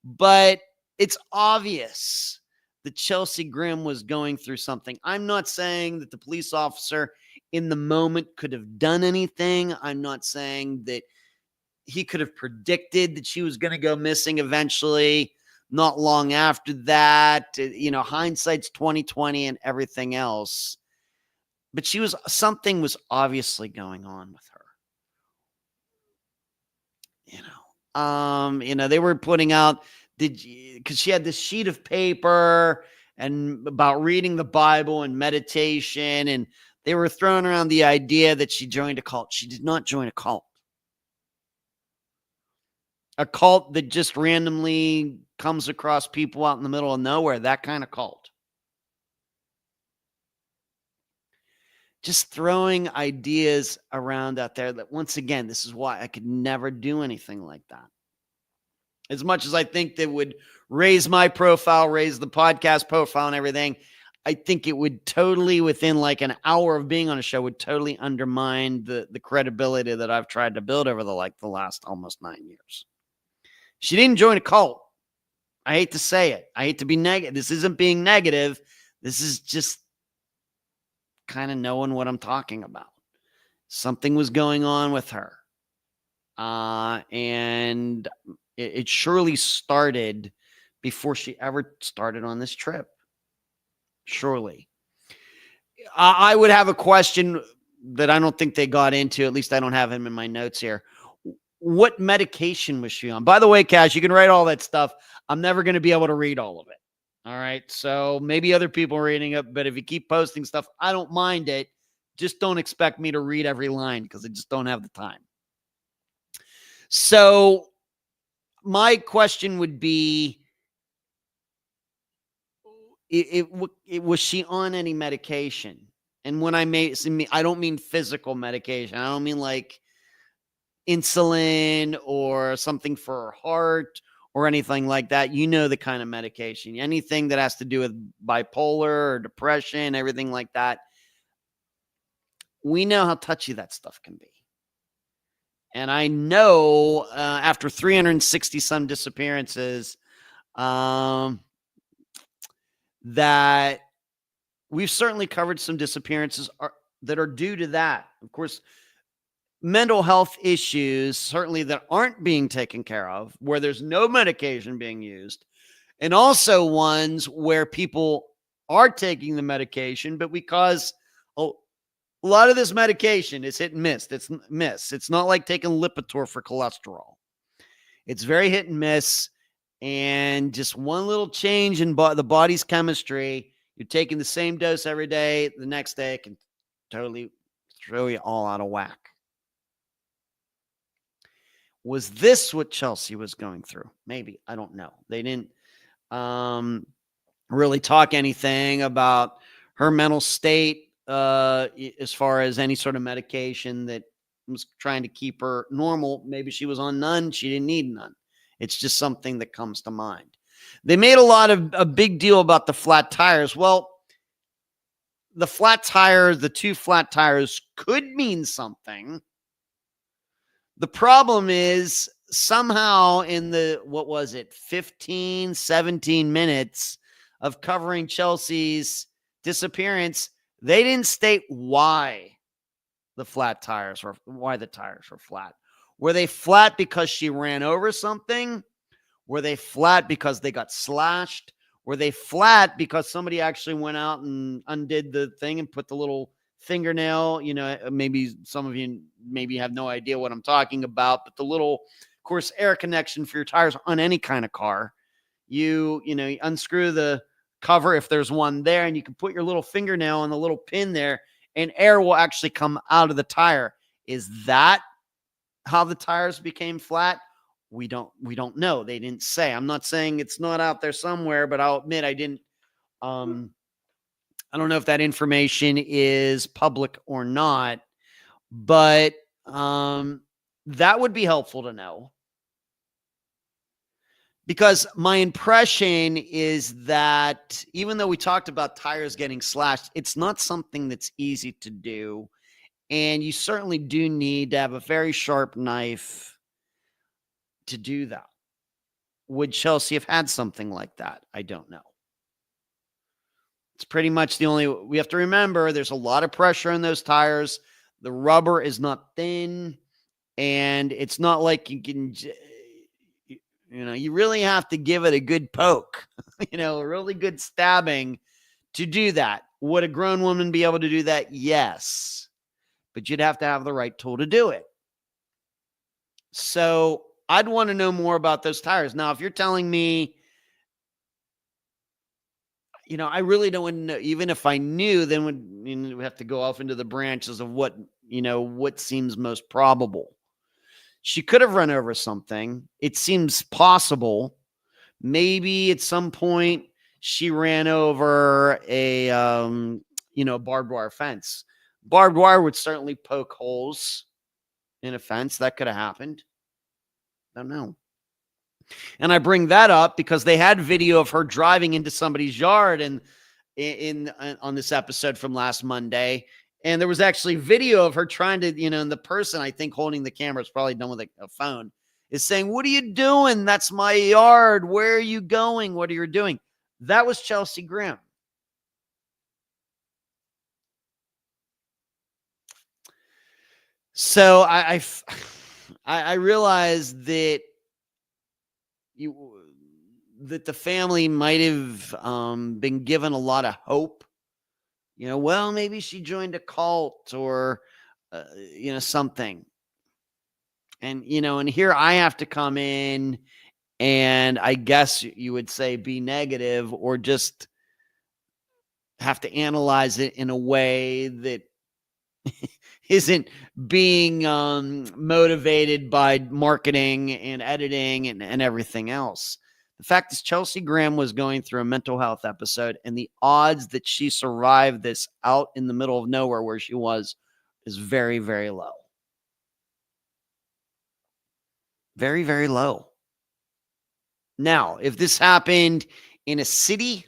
But it's obvious that Chelsea Grim was going through something. I'm not saying that the police officer in the moment could have done anything. I'm not saying that he could have predicted that she was going to go missing eventually. Not long after that, hindsight's 2020 and everything else. But something was obviously going on with her. They were putting out, because she had this sheet of paper and about reading the Bible and meditation, and they were throwing around the idea that she joined a cult. She did not join a cult. A cult that just randomly comes across people out in the middle of nowhere, that kind of cult. Just throwing ideas around out there that, once again, this is why I could never do anything like that. As much as I think that would raise my profile, raise the podcast profile and everything, I think it would totally, within like an hour of being on a show, would totally undermine the credibility that I've tried to build over the last almost 9 years. She didn't join a cult. I hate to say it. I hate to be negative. This isn't being negative. This is just kind of knowing what I'm talking about. Something was going on with her. And it surely started before she ever started on this trip. Surely. I would have a question that I don't think they got into. At least I don't have him in my notes here. What medication was she on? By the way, Cash, you can write all that stuff. I'm never going to be able to read all of it. All right. So maybe other people are reading it, but if you keep posting stuff, I don't mind it. Just don't expect me to read every line because I just don't have the time. So my question would be, was she on any medication? And when I don't mean physical medication. I don't mean like insulin or something for her heart or anything like that. The kind of medication, anything that has to do with bipolar or depression, everything like that. We know how touchy that stuff can be. And I know after 360 some disappearances, that we've certainly covered some disappearances that are due to that. Of course, mental health issues, certainly that aren't being taken care of, where there's no medication being used, and also ones where people are taking the medication, but because a lot of this medication is hit and miss. It's not like taking Lipitor for cholesterol. It's very hit and miss, and just one little change in the body's chemistry, you're taking the same dose every day, the next day it can totally throw you all out of whack. Was this what Chelsea was going through? Maybe. I don't know. They didn't really talk anything about her mental state as far as any sort of medication that was trying to keep her normal. Maybe she was on none. She didn't need none. It's just something that comes to mind. They made a big deal about the flat tires. Well, the two flat tires could mean something. The problem is somehow in the, 15, 17 minutes of covering Chelsea's disappearance, they didn't state why the tires were flat. Were they flat because she ran over something? Were they flat because they got slashed? Were they flat because somebody actually went out and undid the thing and put the little fingernail? Maybe some of you have no idea what I'm talking about, but the little, of course, air connection for your tires on any kind of car. You unscrew the cover if there's one there, and you can put your little fingernail on the little pin there, and air will actually come out of the tire. Is that how the tires became flat? We don't know. They didn't say. I'm not saying it's not out there somewhere, but I'll admit I didn't I don't know if that information is public or not, but that would be helpful to know. Because my impression is that even though we talked about tires getting slashed, it's not something that's easy to do. And you certainly do need to have a very sharp knife to do that. Would Chelsea have had something like that? I don't know. It's pretty much the only, we have to remember there's a lot of pressure on those tires. The rubber is not thin, and it's not like you can, you really have to give it a good poke, a really good stabbing to do that. Would a grown woman be able to do that? Yes, but you'd have to have the right tool to do it. So I'd want to know more about those tires. Now, if you're telling me, I really don't know. Even if I knew, then we have to go off into the branches of what seems most probable. She could have run over something. It seems possible. Maybe at some point she ran over a, barbed wire fence. Barbed wire would certainly poke holes in a fence. That could have happened. I don't know. And I bring that up because they had video of her driving into somebody's yard and on this episode from last Monday. And there was actually video of her trying to, and the person I think holding the camera is probably done with a phone, is saying, "What are you doing? That's my yard. Where are you going? What are you doing?" That was Chelsea Grimm. So I realized that that the family might have been given a lot of hope. Well, maybe she joined a cult or, something. And, and here I have to come in and I guess you would say be negative or just have to analyze it in a way that isn't being motivated by marketing and editing and everything else. The fact is, Chelsea Grimm was going through a mental health episode, and the odds that she survived this out in the middle of nowhere where she was is very, very low. Very, very low. Now, if this happened in a city,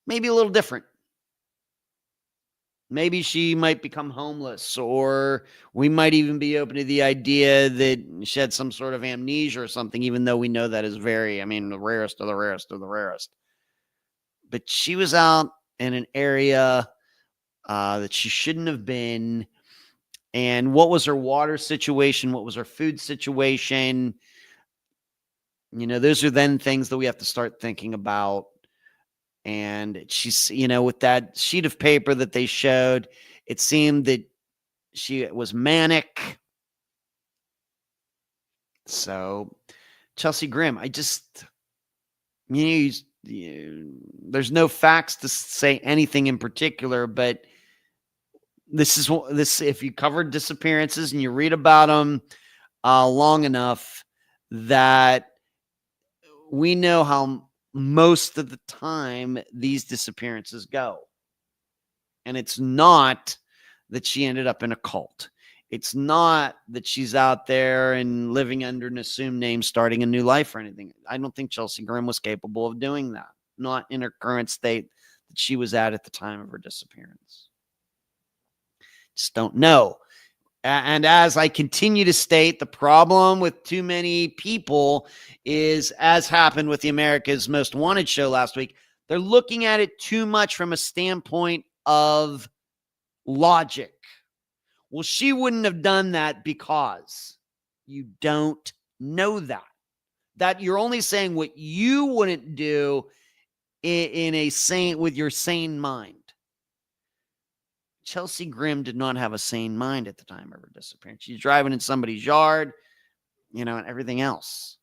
maybe a little different. Maybe she might become homeless, or we might even be open to the idea that she had some sort of amnesia or something, even though we know that is the rarest of the rarest of the rarest. But she was out in an area that she shouldn't have been. And what was her water situation? What was her food situation? Those are then things that we have to start thinking about. And she's, with that sheet of paper that they showed, it seemed that she was manic. So, Chelsea Grimm, there's no facts to say anything in particular, but this, if you covered disappearances and you read about them long enough, that we know how most of the time these disappearances go. And it's not that she ended up in a cult. It's not that she's out there and living under an assumed name, starting a new life or anything. I don't think Chelsea Grimm was capable of doing that. Not in her current state that she was at the time of her disappearance. Just don't know. And as I continue to state, the problem with too many people is, as happened with the America's Most Wanted show last week, they're looking at it too much from a standpoint of logic. Well, she wouldn't have done that because you don't know that. That you're only saying what you wouldn't do with your sane mind. Chelsea Grimm did not have a sane mind at the time of her disappearance. She's driving in somebody's yard, and everything else.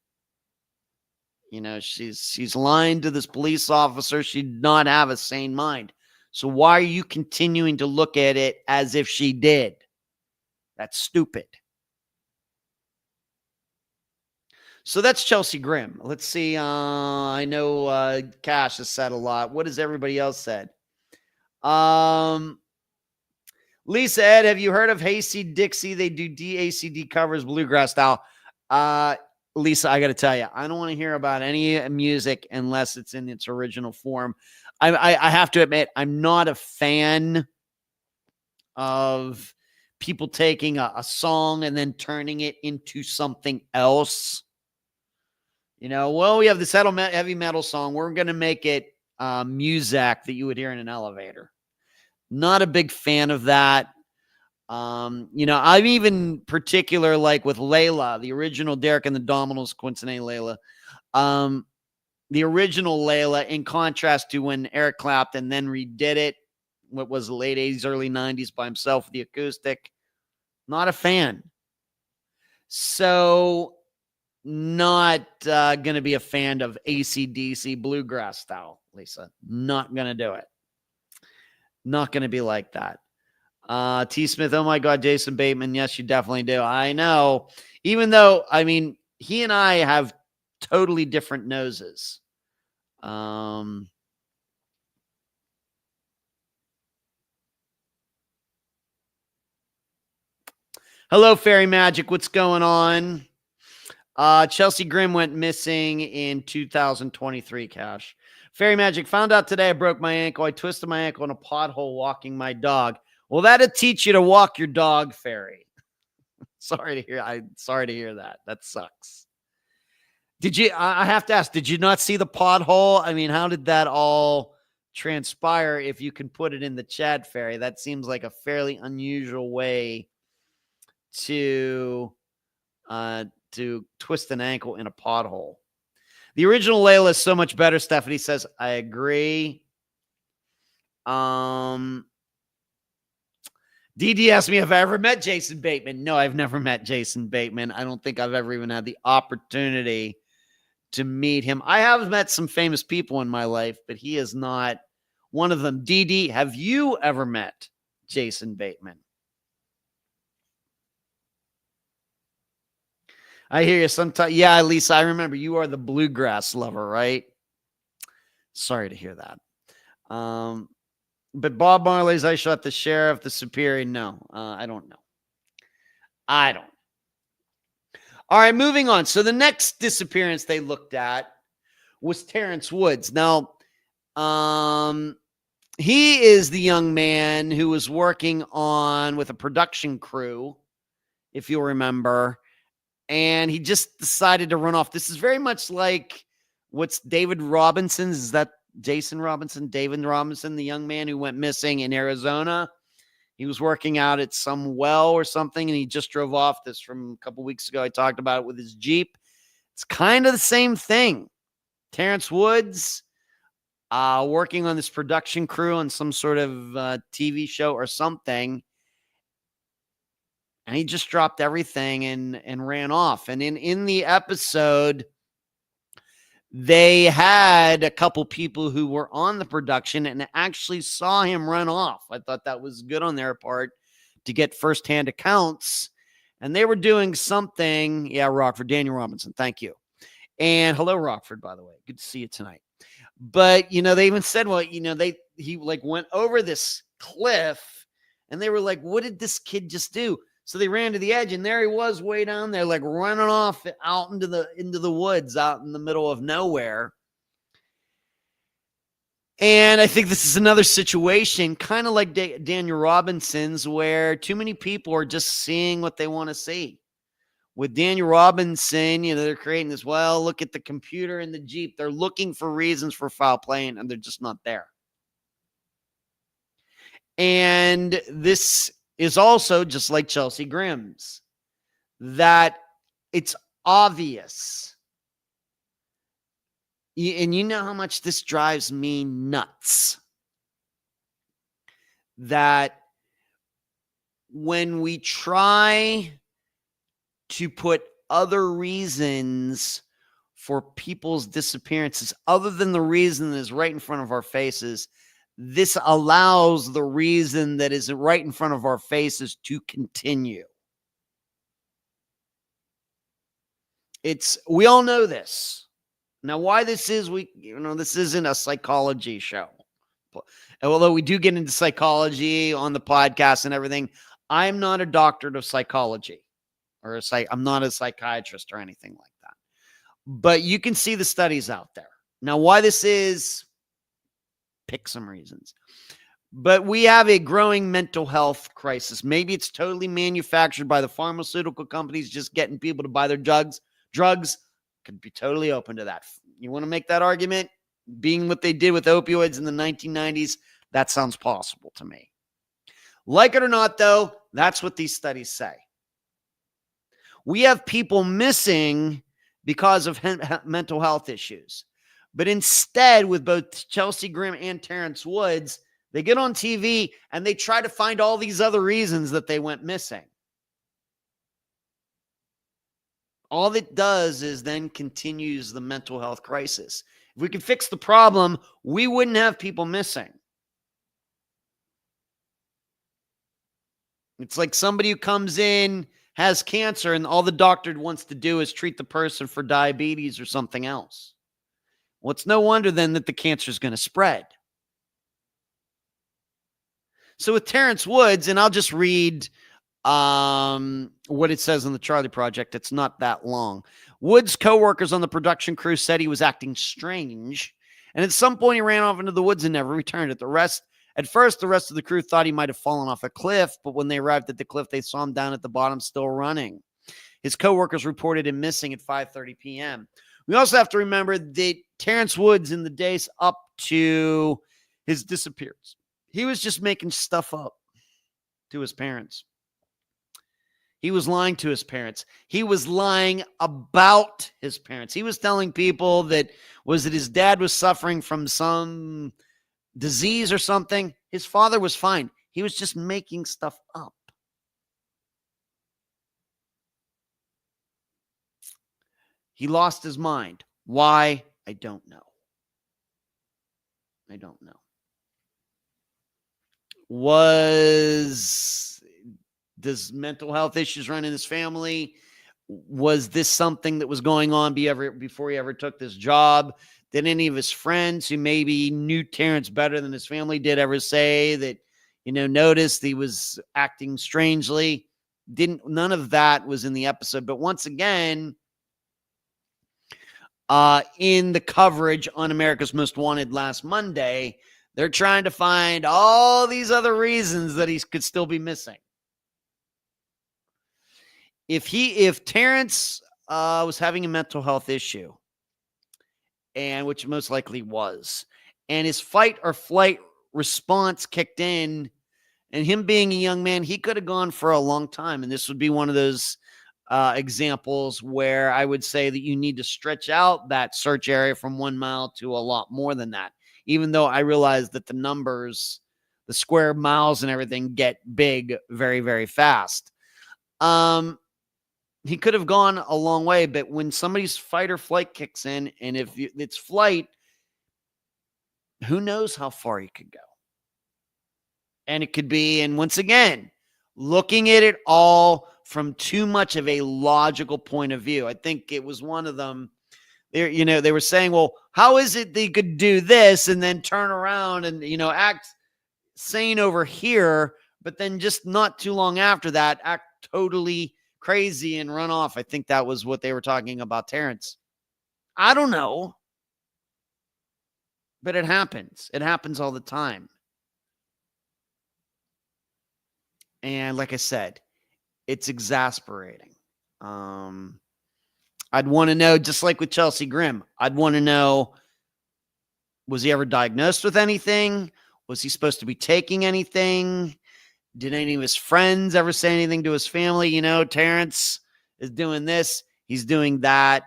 She's lying to this police officer. She did not have a sane mind. So why are you continuing to look at it as if she did? That's stupid. So that's Chelsea Grimm. Let's see. I know Cash has said a lot. What has everybody else said? Lisa Ed, have you heard of Hayseed Dixie? They do DACD covers, bluegrass style. Lisa, I got to tell you, I don't want to hear about any music unless it's in its original form. I have to admit, I'm not a fan of people taking a song and then turning it into something else. You know, well, we have this heavy metal song. We're going to make it music that you would hear in an elevator. Not a big fan of that. You know, I'm even particular, like with Layla, the original Derek and the Dominoes, Quincy Layla. The original Layla, in contrast to when Eric Clapton then redid it, what was the late 80s, early 90s by himself, the acoustic. Not a fan. So, not going to be a fan of AC/DC bluegrass style, Lisa. Not going to do it. Not going to be like that. T. Smith, oh my God, Jason Bateman. Yes, you definitely do. I know. Even though, I mean, he and I have totally different noses. Hello, Fairy Magic. What's going on? Chelsea Grimm went missing in 2023, Cash. Fairy Magic, found out today I broke my ankle. I twisted my ankle in a pothole walking my dog. Well, that'll teach you to walk your dog, Fairy. Sorry to hear that. That sucks. Did you, I have to ask, did you not see the pothole? I mean, how did that all transpire? If you can put it in the chat, Fairy, that seems like a fairly unusual way to twist an ankle in a pothole. The original Layla is so much better, Stephanie says. I agree. DD asked me if I ever met Jason Bateman. No, I've never met Jason Bateman. I don't think I've ever even had the opportunity to meet him. I have met some famous people in my life, but he is not one of them. DD, have you ever met Jason Bateman? I hear you sometimes. Yeah, Lisa, I remember you are the bluegrass lover, right? Sorry to hear that. But Bob Marley's I Shot the Sheriff, the Superior. No, I don't know. I don't. All right, moving on. So the next disappearance they looked at was Terrence Woods. Now, he is the young man who was working on with a production crew, if you'll remember, and he just decided to run off. This is very much like what's David Robinson's. Is that Jason Robinson? David Robinson, the young man who went missing in Arizona. He was working out at some well or something, and he just drove off. This from a couple weeks ago. I talked about it with his Jeep. It's kind of the same thing. Terrence Woods working on this production crew on some sort of TV show or something. And he just dropped everything and ran off. And in the episode, they had a couple people who were on the production and actually saw him run off. I thought that was good on their part to get firsthand accounts. And they were doing something. Yeah, Rockford, Daniel Robinson. Thank you. And hello, Rockford, by the way. Good to see you tonight. But, you know, they even said, well, you know, he like went over this cliff and they were like, what did this kid just do? So they ran to the edge, and there he was way down there, like running off out into the woods out in the middle of nowhere. And I think this is another situation, kind of like Daniel Robinson's, where too many people are just seeing what they want to see. With Daniel Robinson, you know, they're creating this, well, look at the computer in the Jeep. They're looking for reasons for foul playing, and they're just not there. And this is also just like Chelsea Grimm's, that it's obvious. And you know how much this drives me nuts, that when we try to put other reasons for people's disappearances, other than the reason that is right in front of our faces, this allows the reason that is right in front of our faces to continue. We all know this. Now, why this is, this isn't a psychology show. Although we do get into psychology on the podcast and everything, I'm not a doctorate of psychology I'm not a psychiatrist or anything like that. But you can see the studies out there. Now, why this is, pick some reasons. But we have a growing mental health crisis. Maybe it's totally manufactured by the pharmaceutical companies just getting people to buy their drugs. Could be totally open to that. You want to make that argument? Being what they did with opioids in the 1990s, that sounds possible to me. Like it or not, though, that's what these studies say. We have people missing because of mental health issues. But instead, with both Chelsea Grim and Terrence Woods, they get on TV and they try to find all these other reasons that they went missing. All it does is then continues the mental health crisis. If we could fix the problem, we wouldn't have people missing. It's like somebody who comes in, has cancer, and all the doctor wants to do is treat the person for diabetes or something else. Well, it's no wonder then that the cancer is going to spread. So with Terrence Woods, and I'll just read what it says on the Charlie Project. It's not that long. Woods' co-workers on the production crew said he was acting strange, and at some point he ran off into the woods and never returned. At first, the rest of the crew thought he might have fallen off a cliff, but when they arrived at the cliff, they saw him down at the bottom still running. His co-workers reported him missing at 5:30 p.m. We also have to remember that Terrence Woods, in the days up to his disappearance, he was just making stuff up to his parents. He was lying to his parents. He was lying about his parents. He was telling people that his dad was suffering from some disease or something. His father was fine. He was just making stuff up. He lost his mind. Why? I don't know. Does mental health issues run in his family? Was this something that was going on before he ever took this job? Did any of his friends who maybe knew Terrence better than his family did ever say that, noticed he was acting strangely? None of that was in the episode. But once again, in the coverage on America's Most Wanted last Monday, they're trying to find all these other reasons that he could still be missing. If Terrence was having a mental health issue, and which most likely was, and his fight or flight response kicked in, and him being a young man, he could have gone for a long time. And this would be one of those examples where I would say that you need to stretch out that search area from 1 mile to a lot more than that. Even though I realize that the numbers, the square miles and everything get big very, very fast. He could have gone a long way, but when somebody's fight or flight kicks in, and if it's flight, who knows how far you could go. And it could be, and once again, looking at it all from too much of a logical point of view. I think it was one of them. They were saying, well, how is it they could do this and then turn around and, act sane over here, but then just not too long after that, act totally crazy and run off. I think that was what they were talking about Terrence. I don't know. But it happens. It happens all the time. And like I said, it's exasperating. I'd want to know, just like with Chelsea Grim, I'd want to know, was he ever diagnosed with anything? Was he supposed to be taking anything? Did any of his friends ever say anything to his family? Terrence is doing this. He's doing that.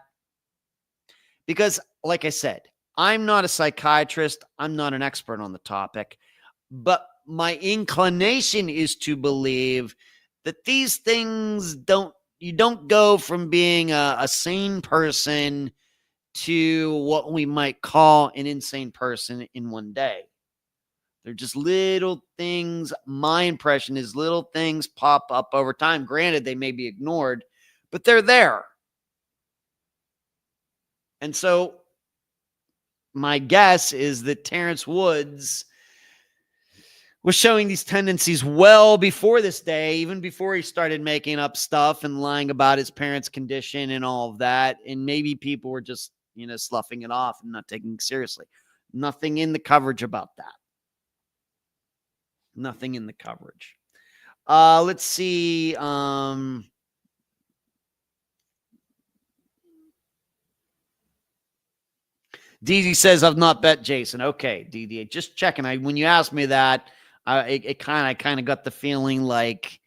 Because, like I said, I'm not a psychiatrist. I'm not an expert on the topic. But my inclination is to believe that these things you don't go from being a sane person to what we might call an insane person in one day. They're just little things. My impression is little things pop up over time. Granted, they may be ignored, but they're there. And so my guess is that Terrence Woods was showing these tendencies well before this day, even before he started making up stuff and lying about his parents' condition and all of that. And maybe people were just, sloughing it off and not taking it seriously. Nothing in the coverage about that. Nothing in the coverage. Let's see. DD says, I've not bet Jason. Okay, DD, just checking. When you asked me that, I kind of got the feeling like,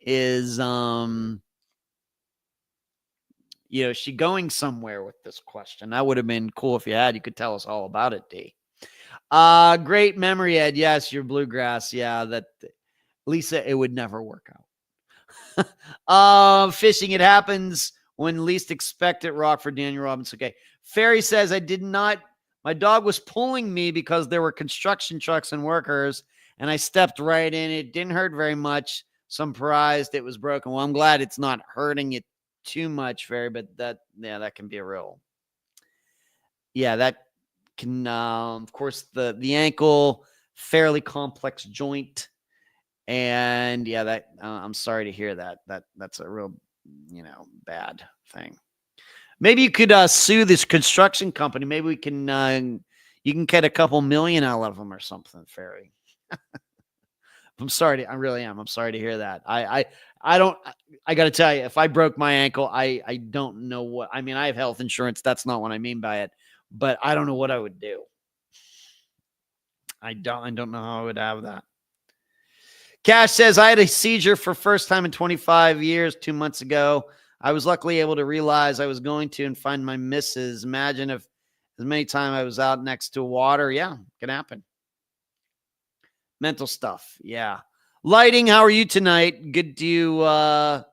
is she going somewhere with this question? That would have been cool if you had. You could tell us all about it, D. Great memory, Ed. Yes, your bluegrass. Yeah, that Lisa, it would never work out. Fishing, it happens when least expect it. Rockford, Daniel Robinson. Okay. Ferry says, I did not. My dog was pulling me because there were construction trucks and workers, and I stepped right in. It didn't hurt very much. So I'm surprised it was broken. Well, I'm glad it's not hurting it too much, Ferry, but that can be a real. Yeah, that can, of course, the ankle, fairly complex joint. And yeah, that I'm sorry to hear that. That's a real, bad thing. Maybe you could sue this construction company. Maybe we can, you can get a couple million out of them or something, Ferry. I'm sorry. I really am. I'm sorry to hear that. I got to tell you, if I broke my ankle, I don't know what, I mean, I have health insurance. That's not what I mean by it, but I don't know what I would do. I don't know how I would have that. Cash says, I had a seizure for first time in 25 years 2 months ago. I was luckily able to realize I was going to and find my missus. Imagine if as many times I was out next to water. Yeah, can happen. Mental stuff. Yeah. Lighting, how are you tonight? Good to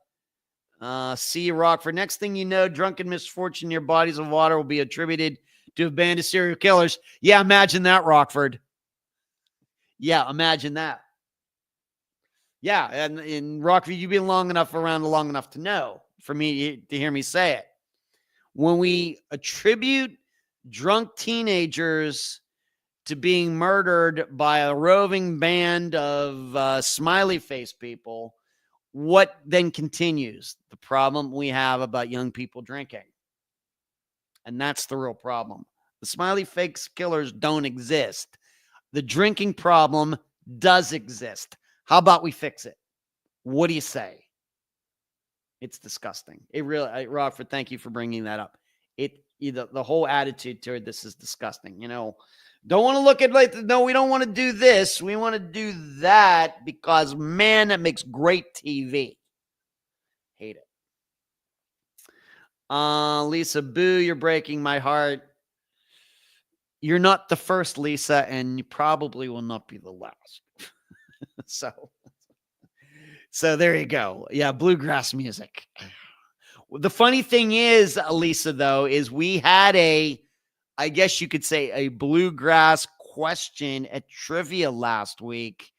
see you, Rockford. Next thing you know, drunken misfortune near bodies of water will be attributed to a band of serial killers. Yeah, imagine that, Rockford. Yeah, imagine that. Yeah, and in Rockford, you've been around long enough to know, for me to hear me say it. When we attribute drunk teenagers to being murdered by a roving band of smiley face people, what then continues? The problem we have about young people drinking. And that's the real problem. The smiley face killers don't exist. The drinking problem does exist. How about we fix it? What do you say? It's disgusting. It really, Rockford, thank you for bringing that up. The whole attitude toward this is disgusting. Don't want to look at no, we don't want to do this. We want to do that because, man, that makes great TV. Hate it. Lisa, boo, you're breaking my heart. You're not the first, Lisa, and you probably will not be the last. So there you go. Yeah, bluegrass music. The funny thing is, Lisa, though, is we had I guess you could say, a bluegrass question at trivia last week,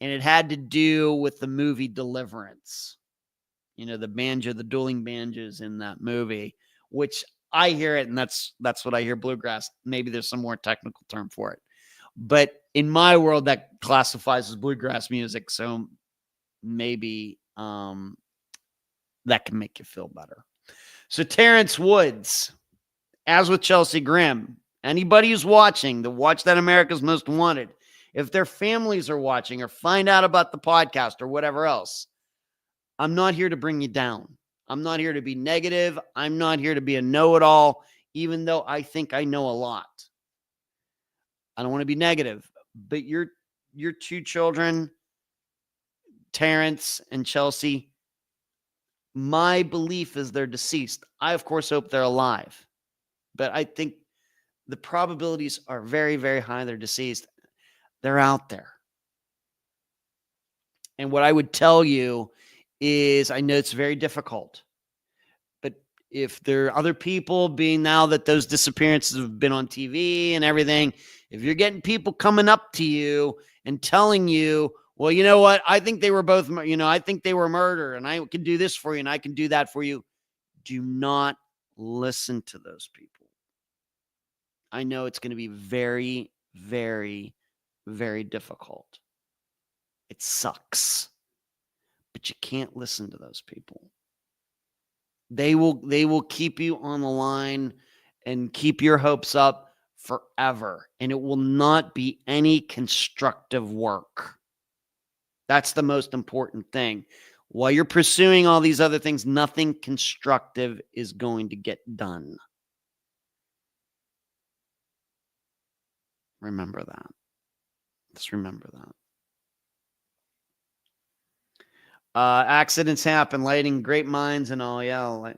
and it had to do with the movie Deliverance. The dueling banjos in that movie, which I hear it, and that's what I hear, bluegrass. Maybe there's some more technical term for it. But in my world, that classifies as bluegrass music, so maybe that can make you feel better. So Terrence Woods, as with Chelsea Grimm, anybody who's watching, watch that America's Most Wanted, if their families are watching or find out about the podcast or whatever else, I'm not here to bring you down. I'm not here to be negative. I'm not here to be a know-it-all, even though I think I know a lot. I don't want to be negative, but your two children, Terrence and Chelsea, my belief is they're deceased. I, of course, hope they're alive. But I think the probabilities are very, very high they're deceased. They're out there. And what I would tell you is, I know it's very difficult, but if there are other people, being now that those disappearances have been on TV and everything, if you're getting people coming up to you and telling you, well, you know what? I think they were both, I think they were murdered, and I can do this for you and I can do that for you. Do not listen to those people. I know it's going to be very, very, very difficult. It sucks, but you can't listen to those people. They will keep you on the line and keep your hopes up forever, and it will not be any constructive work. That's the most important thing. While you're pursuing all these other things, nothing constructive is going to get done. Remember that. Just remember that. Accidents happen, lighting, great minds, and all. Yeah,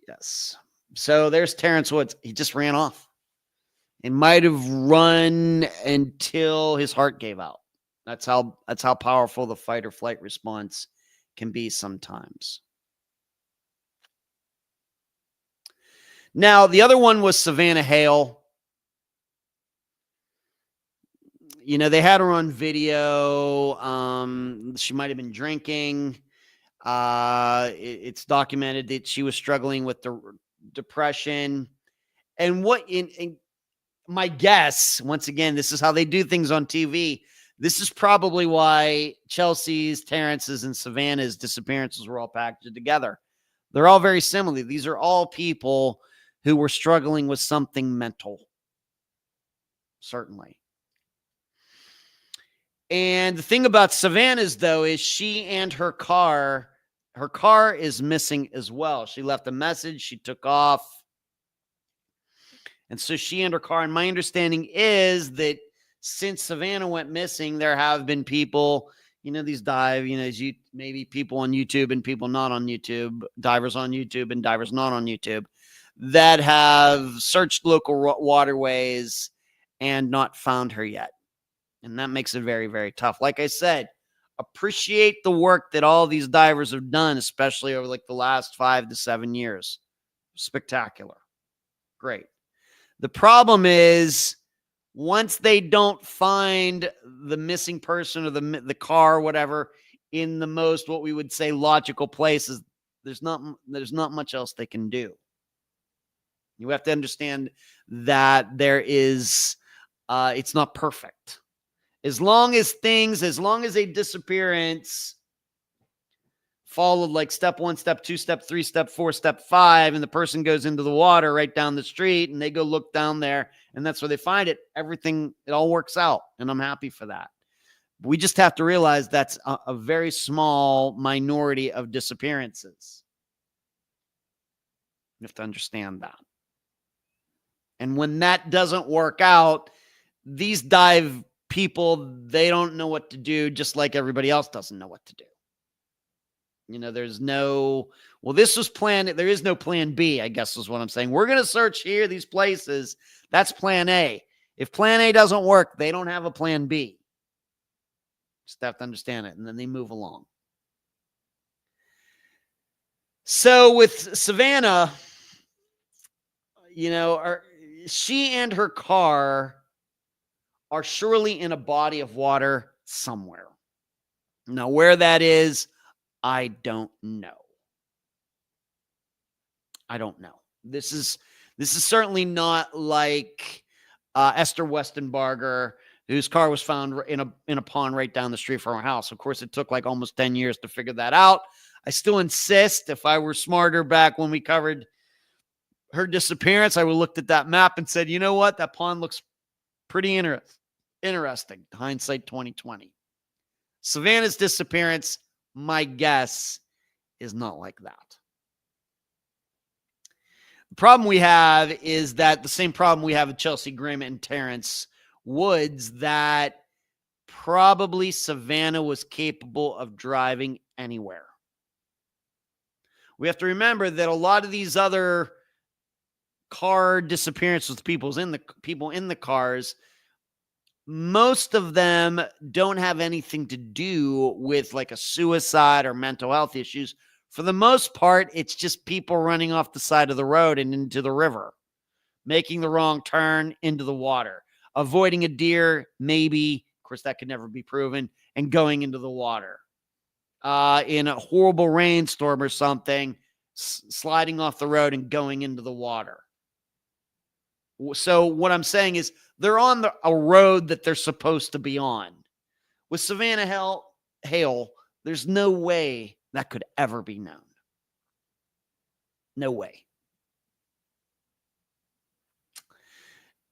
yes. So there's Terrence Woods. He just ran off. It might have run until his heart gave out. That's how powerful the fight or flight response can be sometimes. Now, the other one was Savannah Hale. You know, they had her on video. She might have been drinking. It's documented that she was struggling with depression. And in my guess, once again, this is how they do things on TV. This is probably why Chelsea's, Terrence's, and Savannah's disappearances were all packaged together. They're all very similar. These are all people who were struggling with something mental. Certainly. And the thing about Savannah's, though, is she and her car is missing as well. She left a message. She took off. And so she and her car, and my understanding is that since Savannah went missing, there have been people, these maybe people on YouTube and people not on YouTube, divers on YouTube and divers not on YouTube, that have searched local waterways and not found her yet. And that makes it very, very tough. Like I said, appreciate the work that all these divers have done, especially over like the last 5 to 7 years. Spectacular. Great. The problem is once they don't find the missing person or the car or whatever in the most, what we would say, logical places, there's not much else they can do. You have to understand that there is, it's not perfect. As long as a disappearance followed like step 1, step 2, step 3, step 4, step 5, and the person goes into the water right down the street and they go look down there and that's where they find it, it all works out. And I'm happy for that. We just have to realize that's a very small minority of disappearances. You have to understand that. And when that doesn't work out, these dive people, they don't know what to do, just like everybody else doesn't know what to do. There's no, this was planned. There is no plan B, I guess is what I'm saying. We're going to search here, these places. That's plan A. If plan A doesn't work, they don't have a plan B. Just have to understand it. And then they move along. So with Savannah, she and her car are surely in a body of water somewhere. Now, where that is, I don't know. This is certainly not like Esther Westenbarger, whose car was found in a pond right down the street from her house. Of course, it took like almost 10 years to figure that out. I still insist, if I were smarter back when we covered her disappearance, I would have looked at that map and said, you know what? That pond looks pretty interesting. Hindsight 2020. Savannah's disappearance, my guess, is not like that. The problem we have is that the same problem we have with Chelsea Grimm and Terrence Woods, that probably Savannah was capable of driving anywhere. We have to remember that a lot of these other car disappearances, people in the cars, most of them don't have anything to do with like a suicide or mental health issues. For the most part, it's just people running off the side of the road and into the river, making the wrong turn into the water, avoiding a deer, maybe, of course, that could never be proven, and going into the water. In a horrible rainstorm or something, sliding off the road and going into the water. So what I'm saying is they're on a road that they're supposed to be on. With Savannah Hale, there's no way that could ever be known. No way.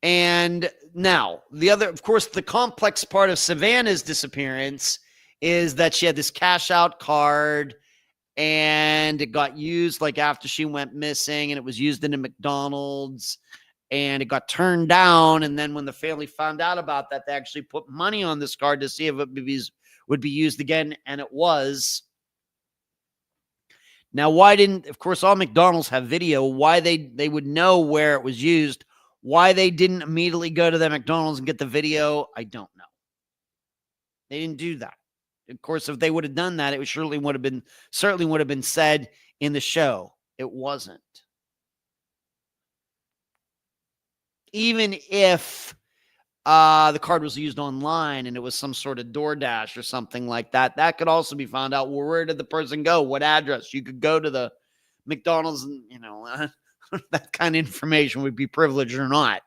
And now, of course, the complex part of Savannah's disappearance is that she had this cash out card and it got used like after she went missing, and it was used in a McDonald's and it got turned down. And then when the family found out about that, they actually put money on this card to see if it would be used again. And it was. Now, why didn't, of course, all McDonald's have video, why they would know where it was used, why they didn't immediately go to the McDonald's and get the video, I don't know. They didn't do that. Of course, if they would have done that, it certainly would have been said in the show. It wasn't. Even if the card was used online and it was some sort of DoorDash or something like that, that could also be found out. Well, where did the person go? What address? You could go to the McDonald's and, that kind of information would be privileged or not.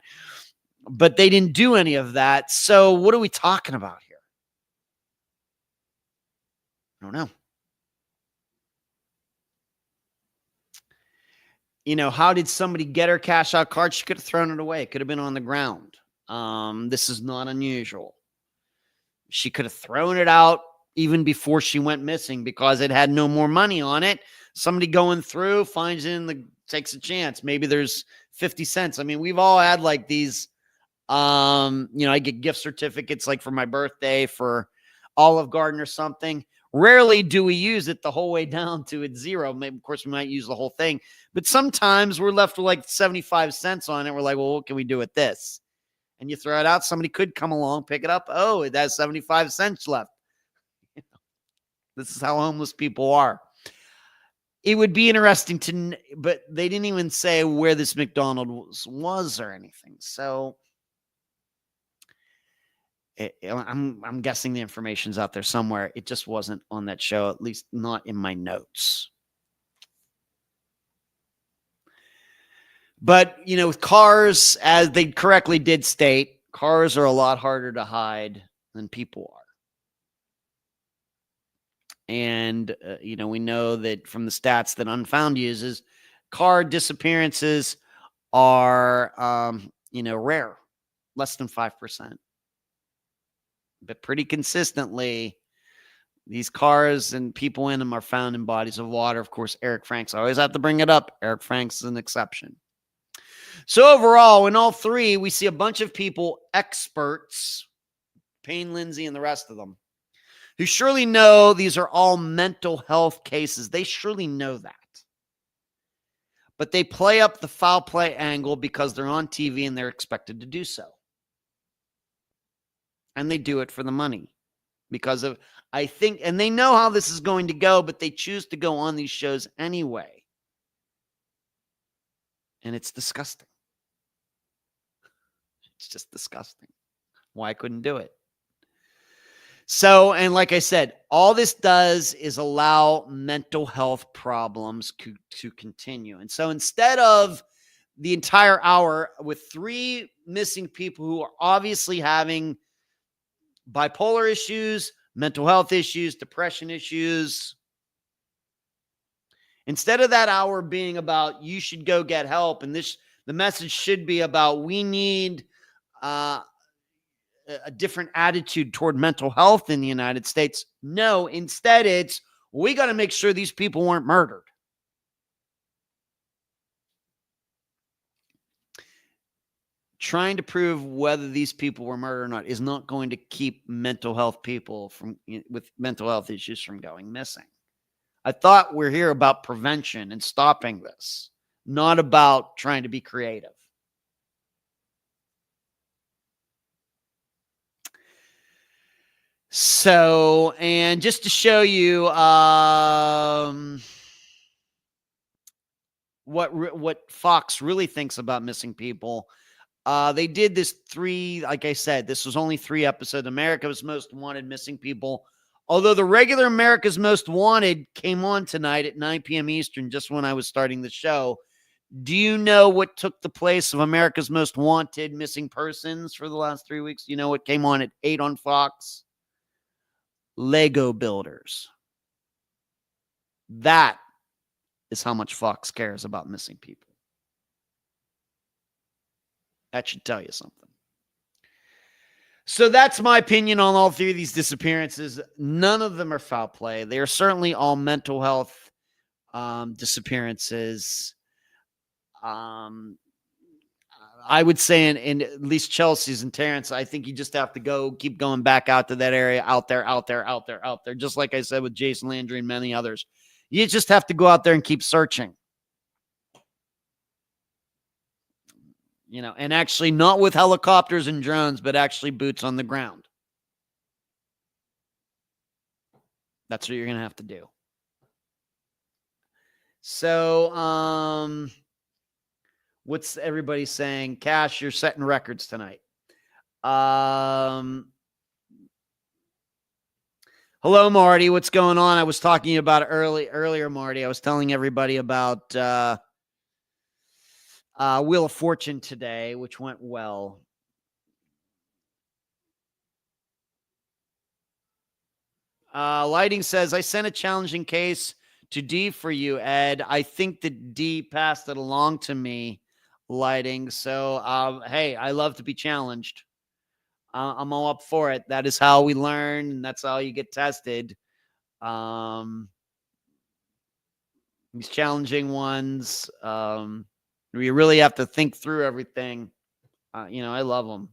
But they didn't do any of that. So what are we talking about here? I don't know. How did somebody get her cash out card? She could have thrown it away. It could have been on the ground. This is not unusual. She could have thrown it out even before she went missing because it had no more money on it. Somebody going through finds it takes a chance. Maybe there's 50 cents. I mean, we've all had like these, I get gift certificates like for my birthday for Olive Garden or something. Rarely do we use it the whole way down to it's zero. Maybe, of course, we might use the whole thing. But sometimes we're left with like 75 cents on it. We're like, well, what can we do with this? And you throw it out. Somebody could come along, pick it up. Oh, it has 75 cents left. This is how homeless people are. It would be interesting but they didn't even say where this McDonald's was or anything. So I'm guessing the information's out there somewhere. It just wasn't on that show, at least not in my notes. But, with cars, as they correctly did state, cars are a lot harder to hide than people are. And, we know that from the stats that Unfound uses, car disappearances are, rare, less than 5%. But pretty consistently, these cars and people in them are found in bodies of water. Of course, Eric Franks, I always have to bring it up. Eric Franks is an exception. So overall, in all three, we see a bunch of people, experts, Payne, Lindsay, and the rest of them, who surely know these are all mental health cases. They surely know that. But they play up the foul play angle because they're on TV and they're expected to do so. And they do it for the money because of, and they know how this is going to go, but they choose to go on these shows anyway. And it's disgusting. It's just disgusting. Why I couldn't do it. So, and like I said, all this does is allow mental health problems to continue. And so instead of the entire hour with 3 missing people who are obviously having bipolar issues, mental health issues, depression issues, instead of that hour being about you should go get help, and the message should be about we need a different attitude toward mental health in the United States. No, instead it's we got to make sure these people weren't murdered. Trying to prove whether these people were murdered or not is not going to keep mental health people with mental health issues from going missing. I thought we're here about prevention and stopping this, not about trying to be creative. So, and just to show you what Fox really thinks about missing people, they did this like I said, this was only 3 episodes. America's Most Wanted Missing People. Although the regular America's Most Wanted came on tonight at 9 p.m. Eastern, just when I was starting the show, Do you know what took the place of America's Most Wanted missing persons for the last 3 weeks? You know what came on at 8 on Fox? Lego builders. That is how much Fox cares about missing people. That should tell you something. So that's my opinion on all three of these disappearances. None of them are foul play. They are certainly all mental health disappearances. I would say in at least Chelsea's and Terrence, I think you just have to keep going back out to that area, out there. Just like I said with Jason Landry and many others. You just have to go out there and keep searching. And actually not with helicopters and drones, but actually boots on the ground. That's what you're going to have to do. So, what's everybody saying? Cash, you're setting records tonight. Hello, Marty. What's going on? I was talking about it earlier, Marty. I was telling everybody about Wheel of Fortune today, which went well. Lighting says, I sent a challenging case to D for you, Ed. I think that D passed it along to me, Lighting. So, hey, I love to be challenged. I'm all up for it. That is how we learn, and that's how you get tested. These challenging ones, you really have to think through everything. I love them.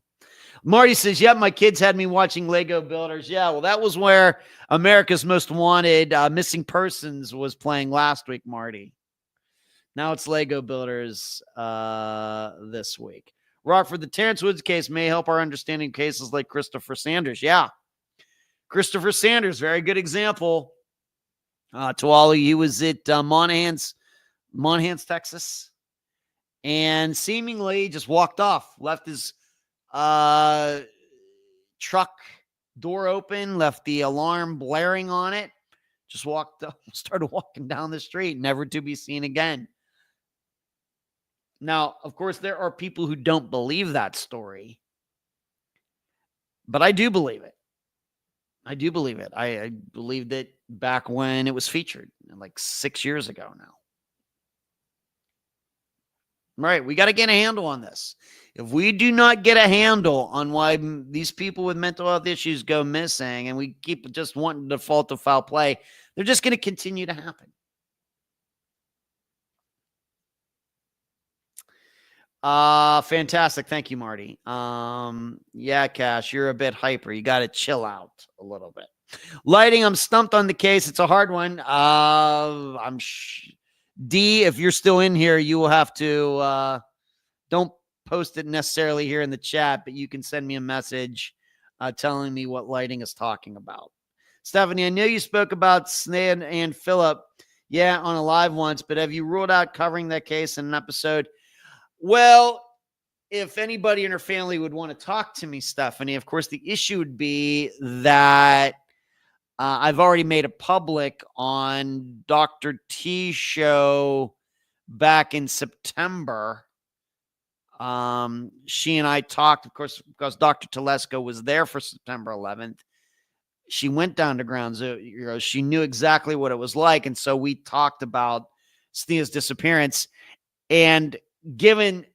Marty says, yeah, my kids had me watching Lego Builders. Yeah, well, that was where America's Most Wanted Missing Persons was playing last week, Marty. Now it's Lego Builders this week. Rockford, the Terrence Woods case may help our understanding of cases like Christopher Sanders. Yeah. Christopher Sanders, very good example. To all of you, he was at Monahans, Texas, and seemingly just walked off, left his truck door open, left the alarm blaring on it, just walked up, started walking down the street, never to be seen again. Now, of course, there are people who don't believe that story, but I do believe it. I believed it back when it was featured, like 6 years ago now. Right. We got to get a handle on this. If we do not get a handle on why these people with mental health issues go missing and we keep just wanting to default to foul play, they're just going to continue to happen. Fantastic. Thank you, Marty. Yeah, Cash, you're a bit hyper. You got to chill out a little bit. Lighting, I'm stumped on the case. It's a hard one. D, if you're still in here, you will have to, don't post it necessarily here in the chat, but you can send me a message telling me what Lighting is talking about. Stephanie, I know you spoke about Snead and Phillip, on a live once, but have you ruled out covering that case in an episode? Well, if anybody in her family would want to talk to me, Stephanie, of course, the issue would be that I've already made it public on Dr. T's show back in September. She and I talked, of course, because Dr. Telesco was there for September 11th. She went down to Ground Zero. She knew exactly what it was like. And so we talked about Snea's disappearance. And given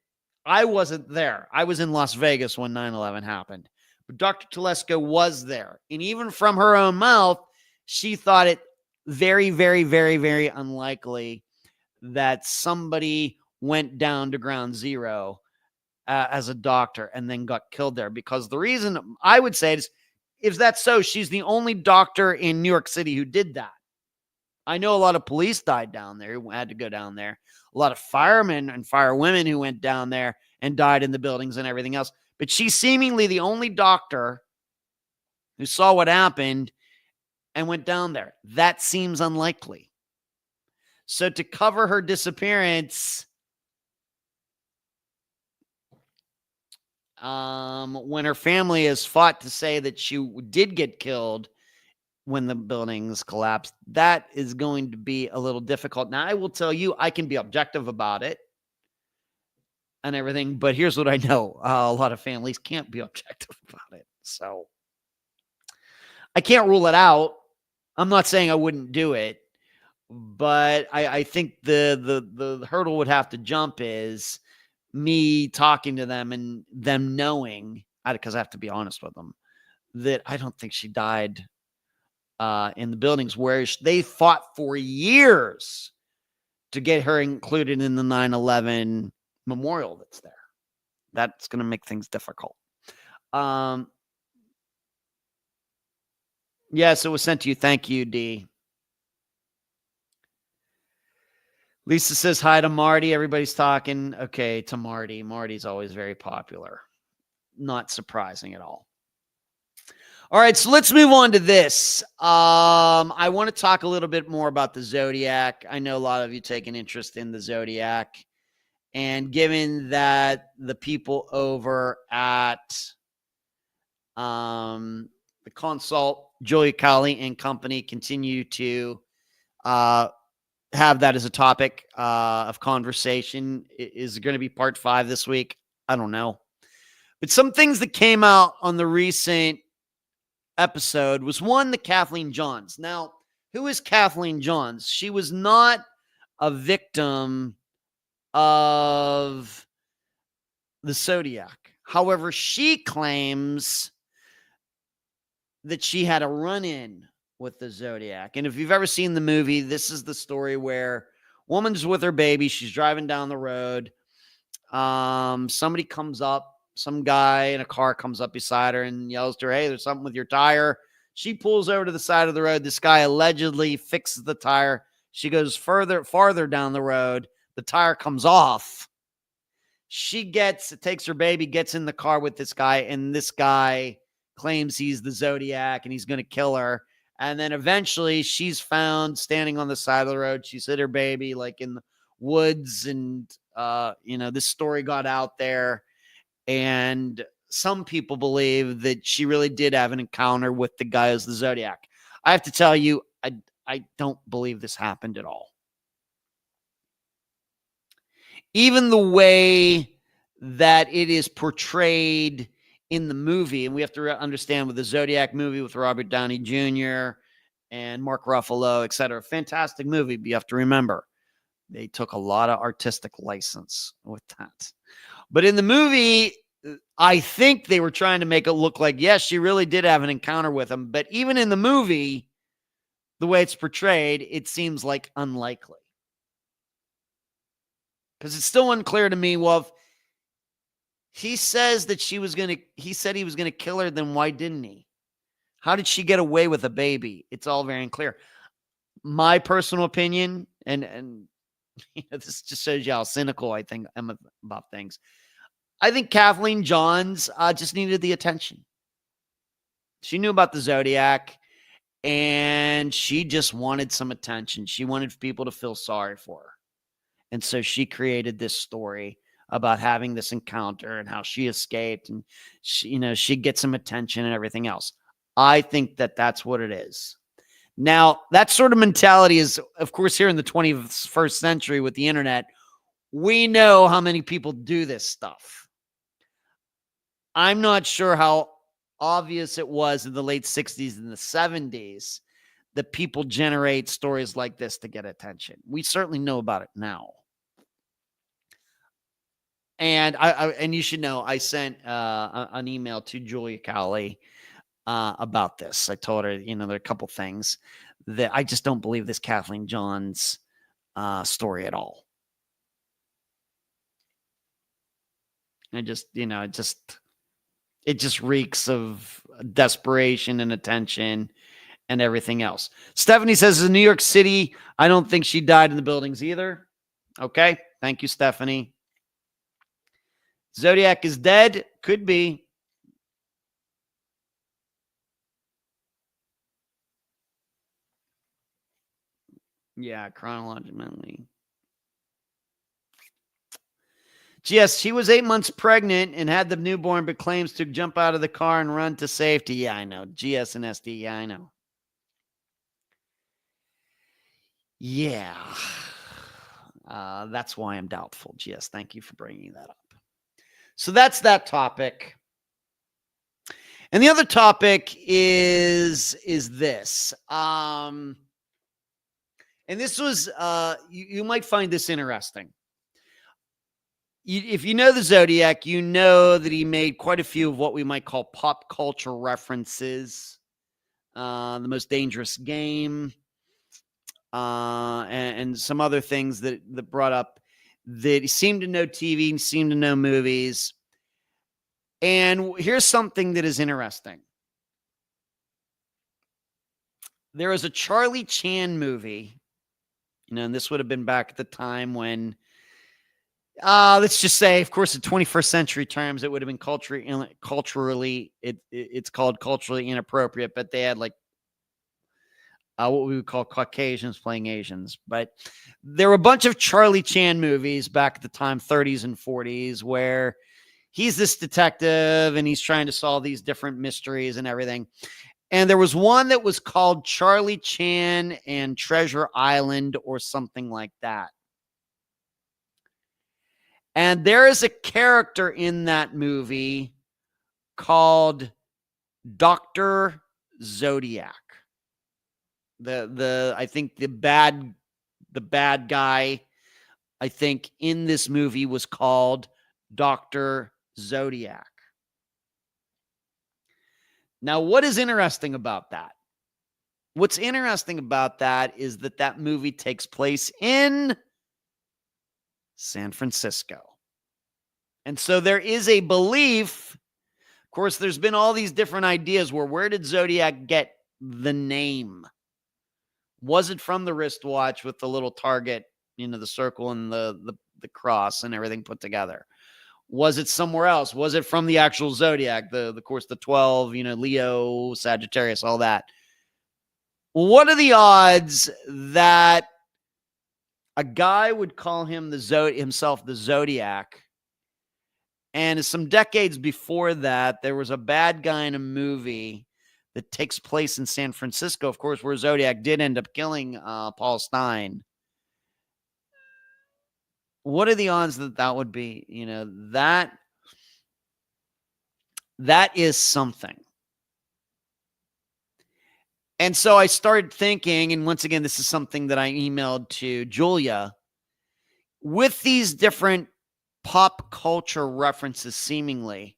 I wasn't there, I was in Las Vegas when 9/11 happened. But Dr. Telesco was there. And even from her own mouth, she thought it very, very, very, very unlikely that somebody went down to Ground Zero as a doctor and then got killed there. Because the reason I would say is, if that's so, she's the only doctor in New York City who did that. I know a lot of police died down there who had to go down there. A lot of firemen and firewomen who went down there and died in the buildings and everything else. But she's seemingly the only doctor who saw what happened and went down there. That seems unlikely. So to cover her disappearance, when her family has fought to say that she did get killed when the buildings collapsed, that is going to be a little difficult. Now, I will tell you, I can be objective about it. and everything. But here's what I know: a lot of families can't be objective about it, so I can't rule it out. I'm not saying I wouldn't do it, but I think the hurdle would have to jump is me talking to them and them knowing, because I have to be honest with them, that I don't think she died in the buildings where they fought for years to get her included in the 9/11 memorial that's there. That's going to make things difficult. Yes, it was sent to you. Thank you, D. Lisa says hi to Marty. Everybody's talking. Okay, to Marty. Marty's always very popular. Not surprising at all. All right, so let's move on to this. I want to talk a little bit more about the Zodiac. I know a lot of you take an interest in the Zodiac. And given that the people over at the Consult, Julia Cali and company continue to have that as a topic of conversation. Is it going to be part 5 this week? I don't know. But some things that came out on the recent episode was one, the Kathleen Johns. Now, who is Kathleen Johns? She was not a victim of the Zodiac. However, she claims that she had a run-in with the Zodiac. And if you've ever seen the movie, this is the story where woman's with her baby. She's driving down the road. Somebody comes up. Some guy in a car comes up beside her and yells to her, "Hey, there's something with your tire." She pulls over to the side of the road. This guy allegedly fixes the tire. She goes farther down the road. The tire comes off. She takes her baby, gets in the car with this guy, and this guy claims he's the Zodiac and he's going to kill her. And then eventually she's found standing on the side of the road. She's hid her baby like in the woods. And, this story got out there. And some people believe that she really did have an encounter with the guy as the Zodiac. I have to tell you, I don't believe this happened at all. Even the way that it is portrayed in the movie, and we have to understand with the Zodiac movie with Robert Downey Jr. and Mark Ruffalo, etc. Fantastic movie, but you have to remember, they took a lot of artistic license with that. But in the movie, I think they were trying to make it look like, yes, she really did have an encounter with him. But even in the movie, the way it's portrayed, it seems like unlikely. Because it's still unclear to me, well, if he says that he was going to kill her, then why didn't he? How did she get away with a baby? It's all very unclear. My personal opinion, and this just shows you how cynical I think I'm about things. I think Kathleen Johns just needed the attention. She knew about the Zodiac, and she just wanted some attention. She wanted people to feel sorry for her. And so she created this story about having this encounter and how she escaped, and she gets some attention and everything else. I think that that's what it is. Now, that sort of mentality is, of course, here in the 21st century with the internet, we know how many people do this stuff. I'm not sure how obvious it was in the late 60s and the 70s that people generate stories like this to get attention. We certainly know about it now. And and you should know, I sent an email to Julia Cali about this. I told her, there are a couple things that I just don't believe this Kathleen Johns story at all. It just reeks of desperation and attention and everything else. Stephanie says, in New York City, I don't think she died in the buildings either. Okay. Thank you, Stephanie. Zodiac is dead. Could be. Yeah, chronologically. Yes, she was 8 months pregnant and had the newborn, but claims to jump out of the car and run to safety. Yeah, I know. GS and SD. Yeah, I know. Yeah. That's why I'm doubtful. GS, thank you for bringing that up. So that's that topic. And the other topic is this. And this was you might find this interesting. If you know the Zodiac, you know that he made quite a few of what we might call pop culture references. The Most Dangerous Game, and some other things that brought up that he seemed to know TV and seemed to know movies. And here's something that is interesting. There was a Charlie Chan movie, and this would have been back at the time when, let's just say, of course, in 21st century terms, it would have been culturally, it's called culturally inappropriate, but they had like what we would call Caucasians playing Asians. But there were a bunch of Charlie Chan movies back at the time, 30s and 40s, where he's this detective and he's trying to solve these different mysteries and everything. And there was one that was called Charlie Chan and Treasure Island or something like that. And there is a character in that movie called Dr. Zodiac. I think the bad guy, I think, in this movie was called Dr. Zodiac. Now, what is interesting about that? What's interesting about that is that movie takes place in San Francisco. And so there is a belief, of course, there's been all these different ideas where did Zodiac get the name? Was it from the wristwatch with the little target, the circle and the cross and everything put together? Was it somewhere else? Was it from the actual Zodiac? Of course, the 12, Leo, Sagittarius, all that. What are the odds that a guy would call himself the Zodiac? And some decades before that, there was a bad guy in a movie that takes place in San Francisco, of course, where Zodiac did end up killing Paul Stein. What are the odds that would be? That is something. And so I started thinking, and once again, this is something that I emailed to Julia, with these different pop culture references seemingly,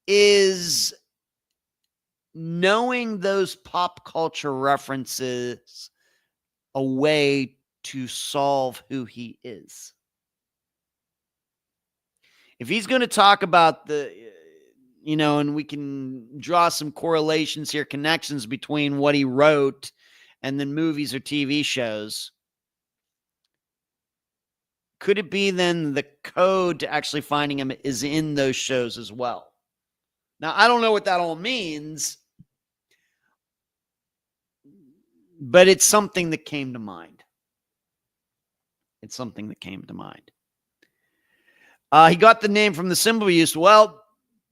is knowing those pop culture references a way to solve who he is? If he's going to talk about and we can draw some correlations here, connections between what he wrote and then movies or TV shows, could it be then the code to actually finding him is in those shows as well? Now, I don't know what that all means, but it's something that came to mind. It's something that came to mind. He got the name from the symbol use. Well,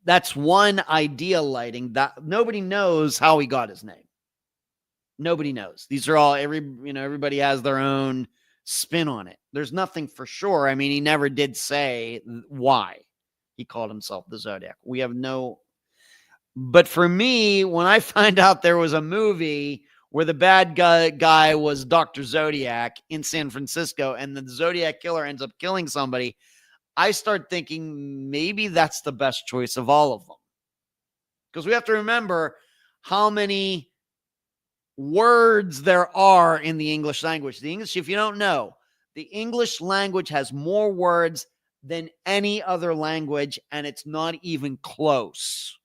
that's one idea lighting. That nobody knows how he got his name. Nobody knows. These are all everybody has their own spin on it. There's nothing for sure. I mean, he never did say why he called himself the Zodiac. We have no. But for me, when I find out there was a movie where the bad guy was Dr. Zodiac in San Francisco and the Zodiac Killer ends up killing somebody, I start thinking maybe that's the best choice of all of them. Because we have to remember how many words there are in the English language. The English, if you don't know, the English language has more words than any other language, and it's not even close.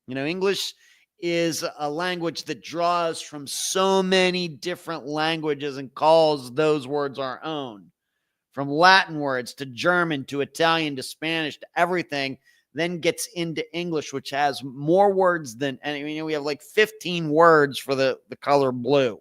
English is a language that draws from so many different languages and calls those words our own. From Latin words to German to Italian to Spanish to everything, then gets into English, which has more words than, and we have like 15 words for the color blue.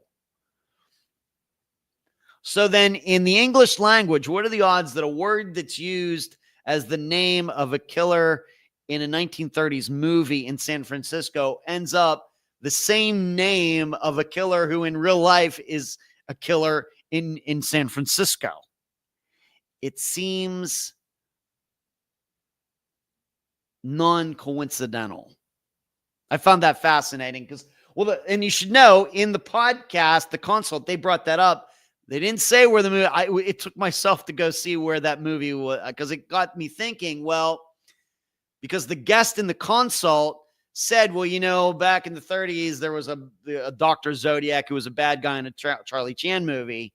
So then in the English language, what are the odds that a word that's used as the name of a killer in a 1930s movie in San Francisco ends up the same name of a killer who in real life is a killer in San Francisco? it seems non-coincidental. I found that fascinating because, well, and you should know in the podcast, the consult, they brought that up. They didn't say where the movie, it took myself to go see where that movie was, because it got me thinking, well, because the guest in the consult said, well, back in the 30s, there was a Dr. Zodiac who was a bad guy in a Charlie Chan movie,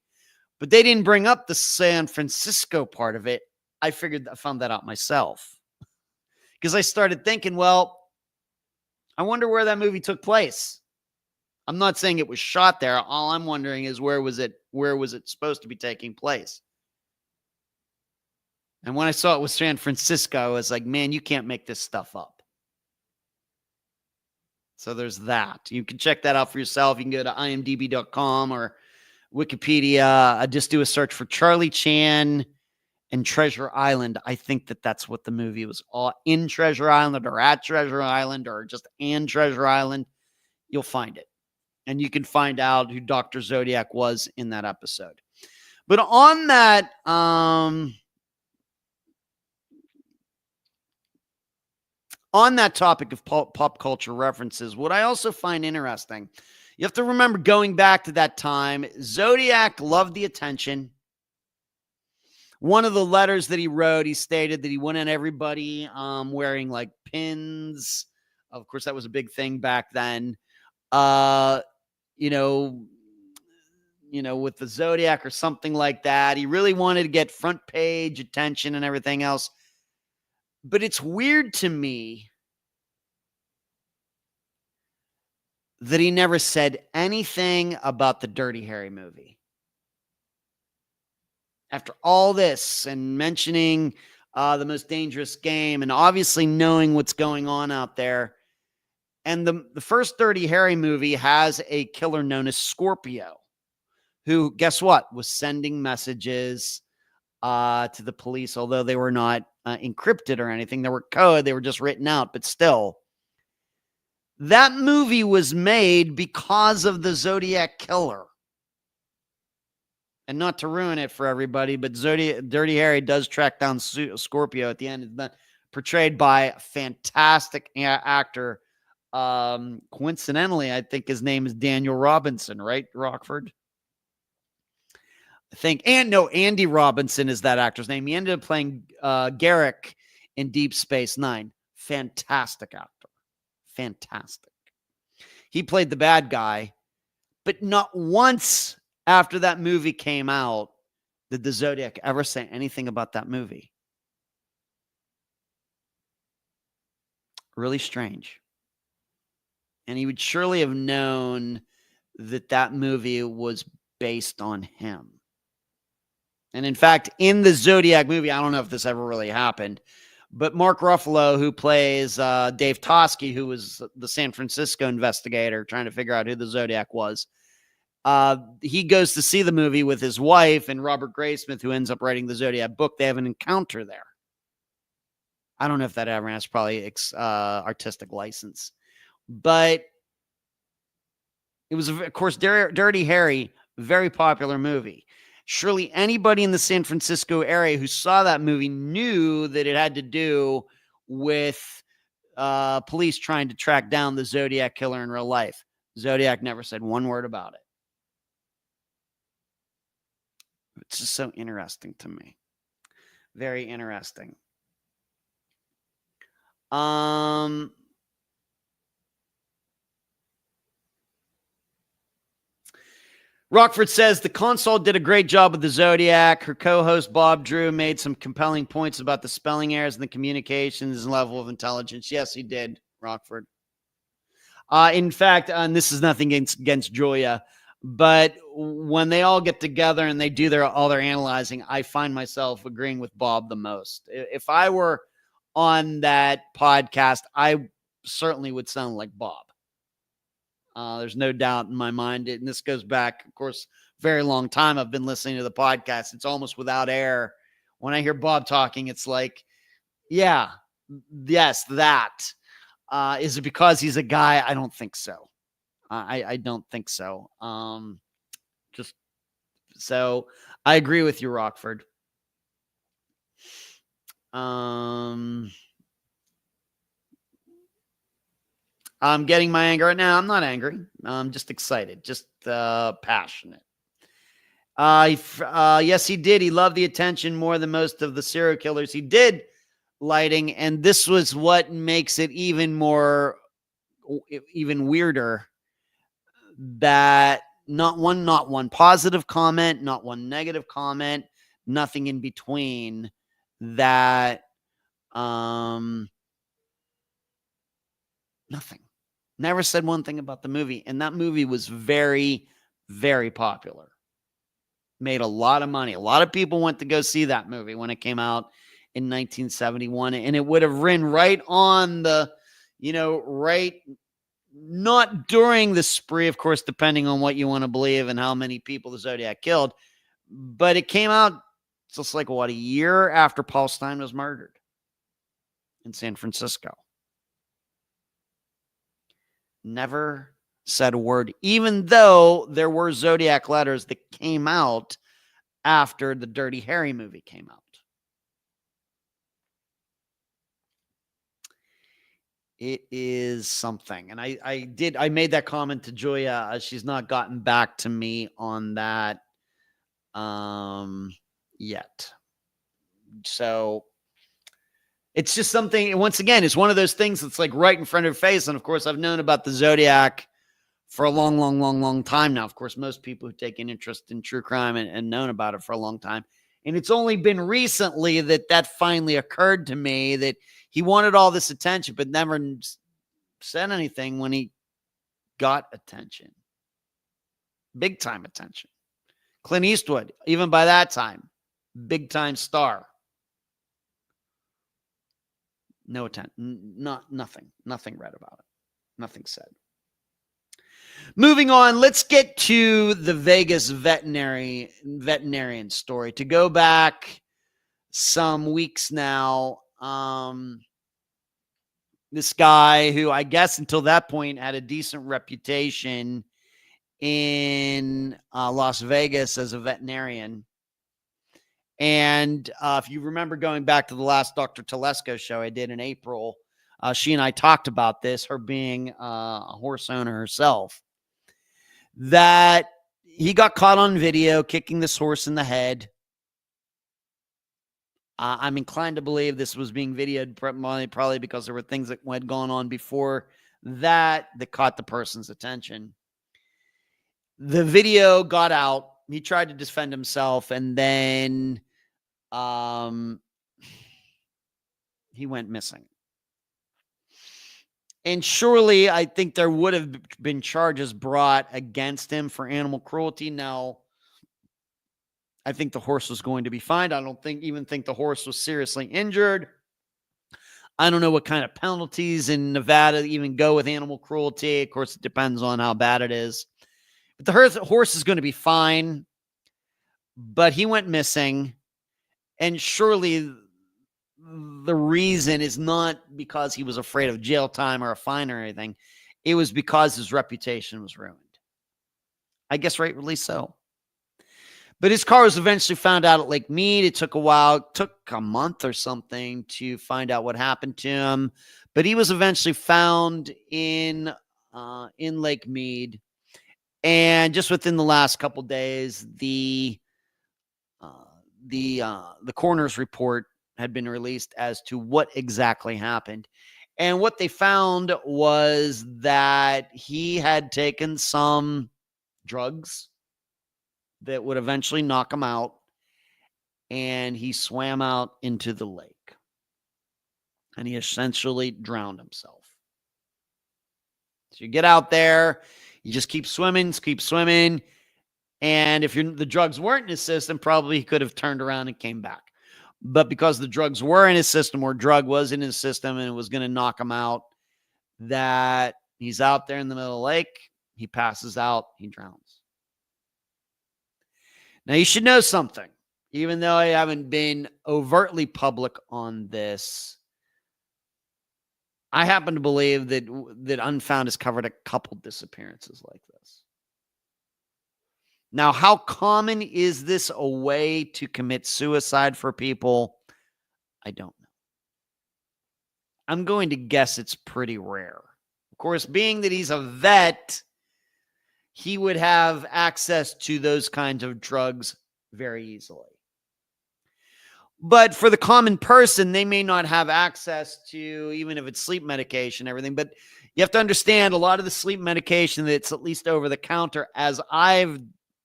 but they didn't bring up the San Francisco part of it. I found that out myself because I started thinking, well, I wonder where that movie took place. I'm not saying it was shot there. All I'm wondering is where was it supposed to be taking place? And when I saw it was San Francisco, I was like, man, you can't make this stuff up. So there's that. You can check that out for yourself. You can go to imdb.com or Wikipedia. Just do a search for Charlie Chan and Treasure Island. I think that's what the movie was, all in Treasure Island or at Treasure Island or just in Treasure Island. You'll find it. And you can find out who Dr. Zodiac was in that episode. But on that, topic of pop culture references, what I also find interesting, you have to remember going back to that time, Zodiac loved the attention. One of the letters that he wrote, he stated that he wanted everybody wearing like pins. Of course, that was a big thing back then. With the Zodiac or something like that. He really wanted to get front page attention and everything else. But it's weird to me that he never said anything about the Dirty Harry movie. After all this and mentioning The Most Dangerous Game and obviously knowing what's going on out there. And the first Dirty Harry movie has a killer known as Scorpio, who, guess what, was sending messages to the police, although they were not encrypted or anything. They were code. They were just written out, but still. That movie was made because of the Zodiac Killer. And not to ruin it for everybody, but Dirty Harry does track down Scorpio at the end. It's portrayed by a fantastic actor. Coincidentally, I think his name is Daniel Robinson, right, Rockford? I think. Andy Robinson is that actor's name. He ended up playing Garrick in Deep Space Nine. Fantastic actor. Fantastic. He played the bad guy, but not once after that movie came out did the Zodiac ever say anything about that movie. Really strange. And he would surely have known that movie was based on him. And in fact, in the Zodiac movie, I don't know if this ever really happened, but Mark Ruffalo, who plays Dave Toschi, who was the San Francisco investigator trying to figure out who the Zodiac was, he goes to see the movie with his wife and Robert Graysmith, who ends up writing the Zodiac book. They have an encounter there. I don't know if that ever has, probably artistic license. But it was, of course, Dirty Harry, very popular movie. Surely anybody in the San Francisco area who saw that movie knew that it had to do with police trying to track down the Zodiac Killer in real life. Zodiac never said one word about it. It's just so interesting to me. Very interesting. Rockford says the console did a great job with the Zodiac. Her co-host Bob Drew made some compelling points about the spelling errors and the communications and level of intelligence. Yes, he did, Rockford. In fact, and this is nothing against Julia, but when they all get together and they do all their analyzing, I find myself agreeing with Bob the most. If I were on that podcast, I certainly would sound like Bob. There's no doubt in my mind. And this goes back, of course, very long time. I've been listening to the podcast. It's almost without air. When I hear Bob talking, it's like, yeah, yes, that. Is it because he's a guy? I don't think so. I don't think so. So I agree with you, Rockford. I'm getting my anger right now. I'm not angry. I'm just excited, just passionate. Yes, he did. He loved the attention more than most of the serial killers. He did lighting, and this was what makes it even weirder. That not one positive comment, not one negative comment, nothing in between. That nothing. Never said one thing about the movie, and that movie was very, very popular. Made a lot of money. A lot of people went to go see that movie when it came out in 1971, and it would have ran right on the, right, not during the spree, of course, depending on what you want to believe and how many people the Zodiac killed, but it came out just like, a year after Paul Stine was murdered in San Francisco. Never said a word, even though there were Zodiac letters that came out after the Dirty Harry movie came out. It is something. And I made that comment to Julia. She's not gotten back to me on that yet. So it's just something, once again, it's one of those things that's like right in front of your face. And of course, I've known about the Zodiac for a long time now. Of course, most people who take an interest in true crime and known about it for a long time. And it's only been recently that finally occurred to me that he wanted all this attention, but never said anything when he got attention. Big time attention. Clint Eastwood, even by that time, big time star. No attention, nothing read about it. Nothing said. Moving on, let's get to the Vegas veterinarian story. To go back some weeks now, this guy who I guess until that point had a decent reputation in Las Vegas as a veterinarian. And if you remember going back to the last Dr. Telesco show I did in April, she and I talked about this, her being a horse owner herself, that he got caught on video kicking this horse in the head. I'm inclined to believe this was being videoed probably because there were things that had gone on before that caught the person's attention. The video got out. He tried to defend himself, and then he went missing. And surely I think there would have been charges brought against him for animal cruelty. Now, I think the horse was going to be fined. I don't even think the horse was seriously injured. I don't know what kind of penalties in Nevada even go with animal cruelty. Of course, it depends on how bad it is. But the horse is going to be fine. But he went missing. And surely the reason is not because he was afraid of jail time or a fine or anything. It was because his reputation was ruined. I guess rightly so. But his car was eventually found out at Lake Mead. It took a while. It took a month or something to find out what happened to him. But he was eventually found in Lake Mead. And just within the last couple days, the coroner's report had been released as to what exactly happened. And what they found was that he had taken some drugs that would eventually knock him out, and he swam out into the lake. And he essentially drowned himself. So you get out there, you just keep swimming. And if the drugs weren't in his system, probably he could have turned around and came back. But because the drugs were in his system, or drug was in his system and it was going to knock him out, that he's out there in the middle of the lake, he passes out, he drowns. Now, you should know something. Even though I haven't been overtly public on this, I happen to believe that Unfound has covered a couple disappearances like this. Now, how common is this a way to commit suicide for people? I don't know. I'm going to guess it's pretty rare. Of course, being that he's a vet, he would have access to those kinds of drugs very easily. But for the common person, they may not have access to, even if it's sleep medication, everything. But you have to understand a lot of the sleep medication that's at least over the counter, as I've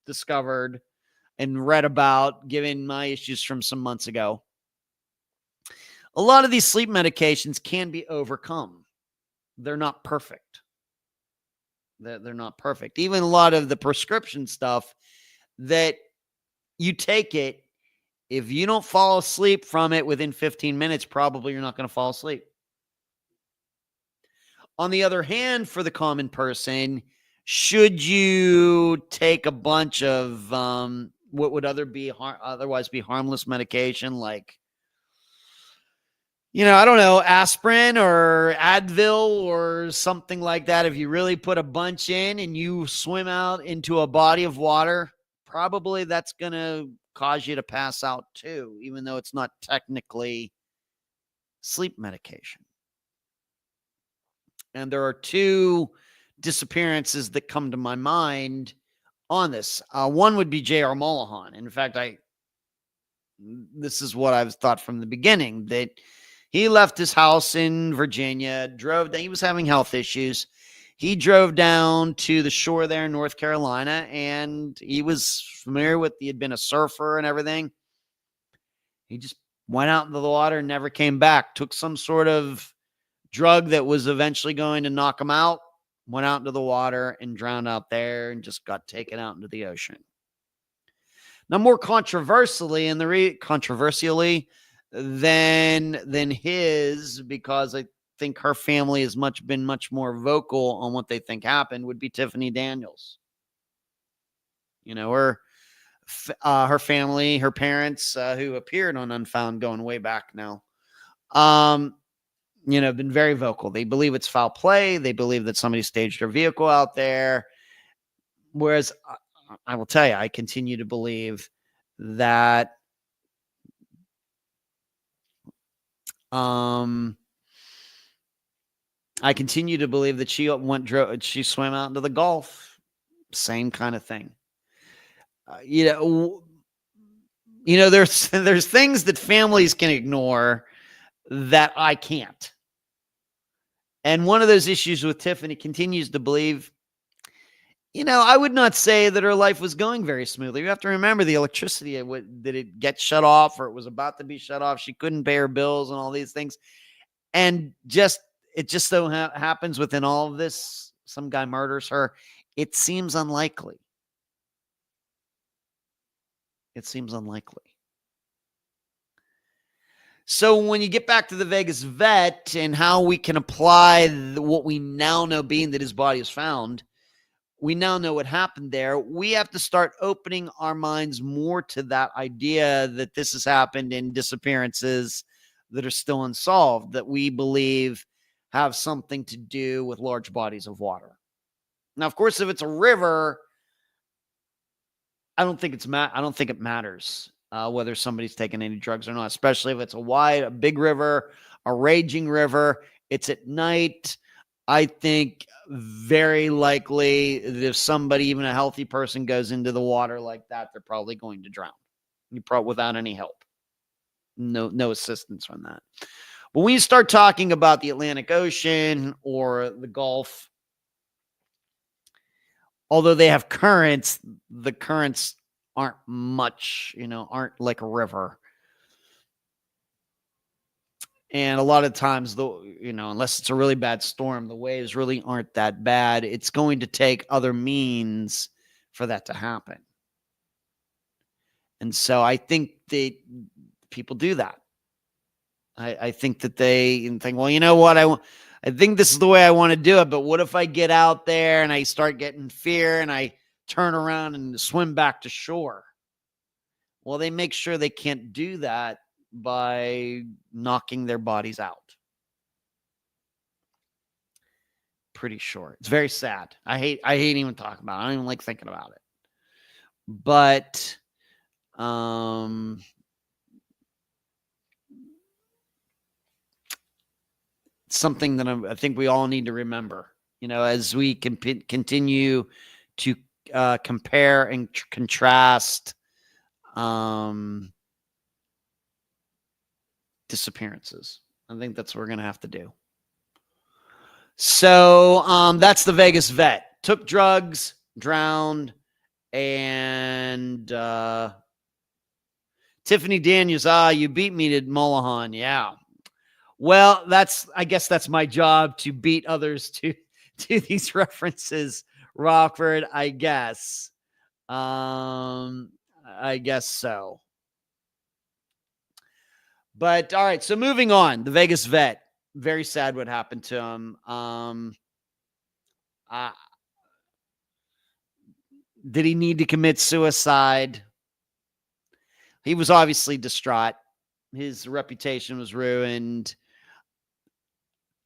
discovered and read about, given my issues from some months ago, a lot of these sleep medications can be overcome. They're not perfect. They're not perfect. Even a lot of the prescription stuff that you take it, if you don't fall asleep from it within 15 minutes, probably you're not going to fall asleep. On the other hand, for the common person, should you take a bunch of what would otherwise be harmless medication, like, I don't know, aspirin or Advil or something like that, if you really put a bunch in and you swim out into a body of water, probably that's going to cause you to pass out too, even though it's not technically sleep medication. And there are two disappearances that come to my mind on this. One would be J.R. Mullihan. In fact, this is what I've thought from the beginning, that he left his house in Virginia, he was having health issues. He drove down to the shore there in North Carolina, and he was familiar with, he had been a surfer and everything. He just went out into the water and never came back, took some sort of drug that was eventually going to knock him out, went out into the water and drowned out there and just got taken out into the ocean. Now, more controversially than his, because I think her family has been much more vocal on what they think happened, would be Tiffany Daniels. Her family, her parents, who appeared on Unfound going way back now, been very vocal. They believe it's foul play. They believe that somebody staged their vehicle out there. Whereas I will tell you, I continue to believe that she swam out into the Gulf. Same kind of thing. There's things that families can ignore that I can't. And one of those issues with Tiffany continues to believe, I would not say that her life was going very smoothly. You have to remember the electricity, did it get shut off, or it was about to be shut off? She couldn't pay her bills and all these things. And it just so happens within all of this, some guy murders her. It seems unlikely. So when you get back to the Vegas vet and how we can apply what we now know, being that his body is found, we now know what happened there. We have to start opening our minds more to that idea that this has happened in disappearances that are still unsolved, that we believe have something to do with large bodies of water. Now, of course, if it's a river, I don't think it matters whether somebody's taking any drugs or not, especially if it's a big river, a raging river. It's at night. I think very likely that if somebody, even a healthy person, goes into the water like that, they're probably going to drown. Without any help. No assistance from that. But when you start talking about the Atlantic Ocean or the Gulf, although they have currents, the currents aren't like a river. And a lot of times, unless it's a really bad storm, the waves really aren't that bad. It's going to take other means for that to happen. And so I think that people do that. I think that they think, well, you know what? I think this is the way I want to do it. But what if I get out there and I start getting fear and I turn around and swim back to shore? Well, they make sure they can't do that by knocking their bodies out. Pretty sure. It's very sad. I hate even talking about it. I don't even like thinking about it. But something that I think we all need to remember, as we continue to compare and contrast disappearances. I think that's what we're going to have to do. So that's the Vegas vet. Took drugs, drowned, and Tiffany Daniels, you beat me to Mullahan. Yeah. Well, I guess that's my job, to beat others to these references, Rockford, I guess. I guess so. But all right, so moving on, the Vegas vet. Very sad what happened to him. Did he need to commit suicide? He was obviously distraught. His reputation was ruined.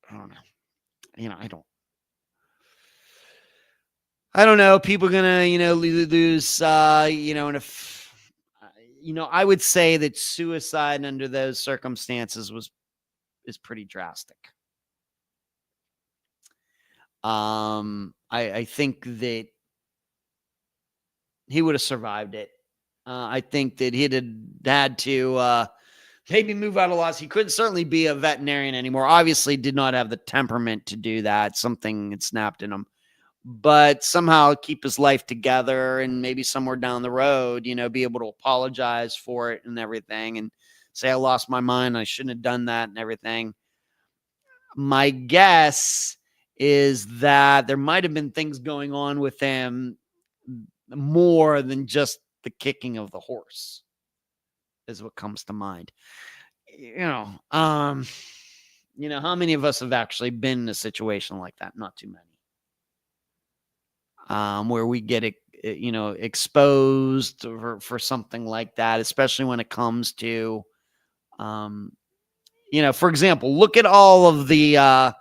I don't know. I don't know. People are gonna, lose, and if, I would say that suicide under those circumstances is pretty drastic. I think that he would have survived it. I think that he'd had to maybe move out of laws. He couldn't certainly be a veterinarian anymore. Obviously did not have the temperament to do that. Something had snapped in him. But somehow keep his life together, and maybe somewhere down the road, be able to apologize for it and everything, and say, I lost my mind, I shouldn't have done that and everything. My guess is that there might have been things going on with him more than just the kicking of the horse, is what comes to mind. How many of us have actually been in a situation like that? Not too many. Where we get, exposed for something like that, especially when it comes to, for example, look at all of the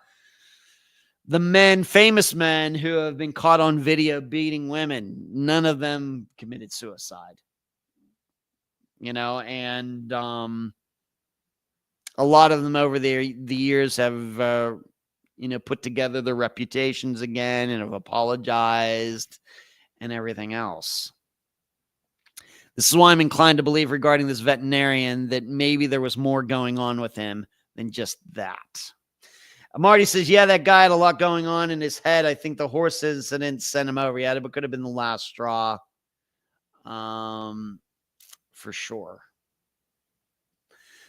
famous men who have been caught on video beating women. None of them committed suicide, and a lot of them over the years have, put together their reputations again and have apologized and everything else. This is why I'm inclined to believe regarding this veterinarian that maybe there was more going on with him than just that. Marty says, yeah, that guy had a lot going on in his head. I think the horse incident sent him over. Yeah, it could have been the last straw. For sure.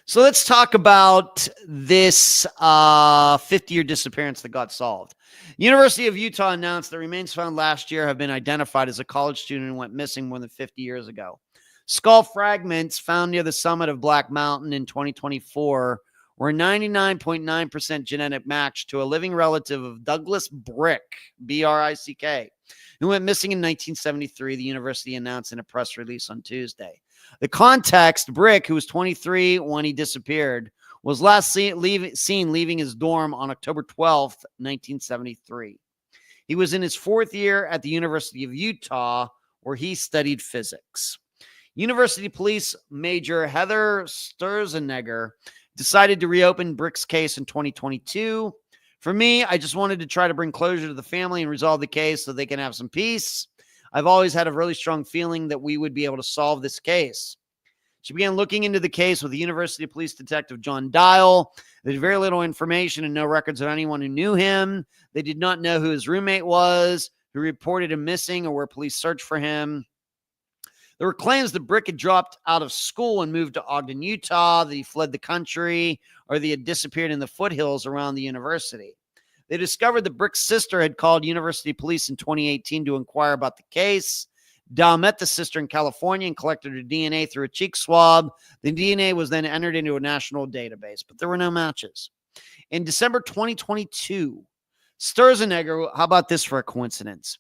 So let's talk about this 50-year disappearance that got solved. University of Utah announced that remains found last year have been identified as a college student who went missing more than 50 years ago. Skull fragments found near the summit of Black Mountain in 2024 were 99.9% genetic match to a living relative of Douglas Brick, B-R-I-C-K, who went missing in 1973, the university announced in a press release on Tuesday. The context, Brick, who was 23 when he disappeared, was last seen leaving his dorm on October 12th, 1973. He was in his fourth year at the University of Utah, where he studied physics. University Police Major Heather Sturzenegger decided to reopen Brick's case in 2022. For me, I just wanted to try to bring closure to the family and resolve the case so they can have some peace. I've always had a really strong feeling that we would be able to solve this case. She began looking into the case with the University Police Detective John Dial. There's very little information and no records of anyone who knew him. They did not know who his roommate was, who reported him missing, or where police searched for him. There were claims that Brick had dropped out of school and moved to Ogden, Utah, that he fled the country, or that he had disappeared in the foothills around the university. They discovered that Brick's sister had called university police in 2018 to inquire about the case. Dow met the sister in California and collected her DNA through a cheek swab. The DNA was then entered into a national database, but there were no matches. In December 2022, Sturzenegger, how about this for a coincidence,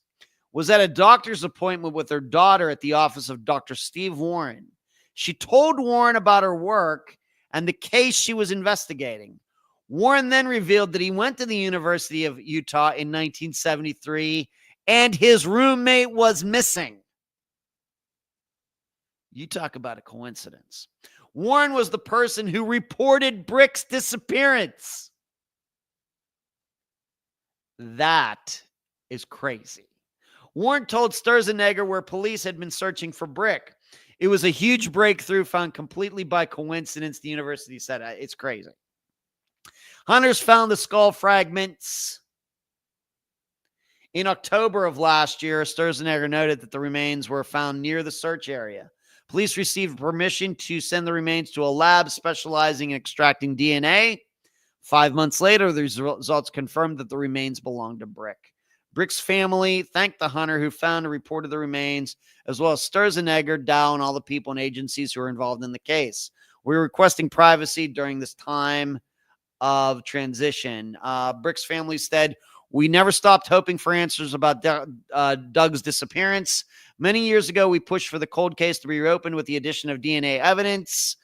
was at a doctor's appointment with her daughter at the office of Dr. Steve Warren. She told Warren about her work and the case she was investigating. Warren then revealed that he went to the University of Utah in 1973 and his roommate was missing. You talk about a coincidence. Warren was the person who reported Brick's disappearance. That is crazy. Warren told Sturzenegger where police had been searching for Brick. It was a huge breakthrough found completely by coincidence, the university said. It's crazy. Hunters found the skull fragments in October of last year. Sturzenegger noted that the remains were found near the search area. Police received permission to send the remains to a lab specializing in extracting DNA. 5 months later, the results confirmed that the remains belonged to Brick. Brick's family thanked the hunter who found and reported the remains, as well as Sturzenegger, Dow, and all the people and agencies who were involved in the case. We're requesting privacy during this time of transition. Brick's family said, we never stopped hoping for answers about Doug's disappearance. Many years ago, we pushed for the cold case to be reopened with the addition of DNA evidence.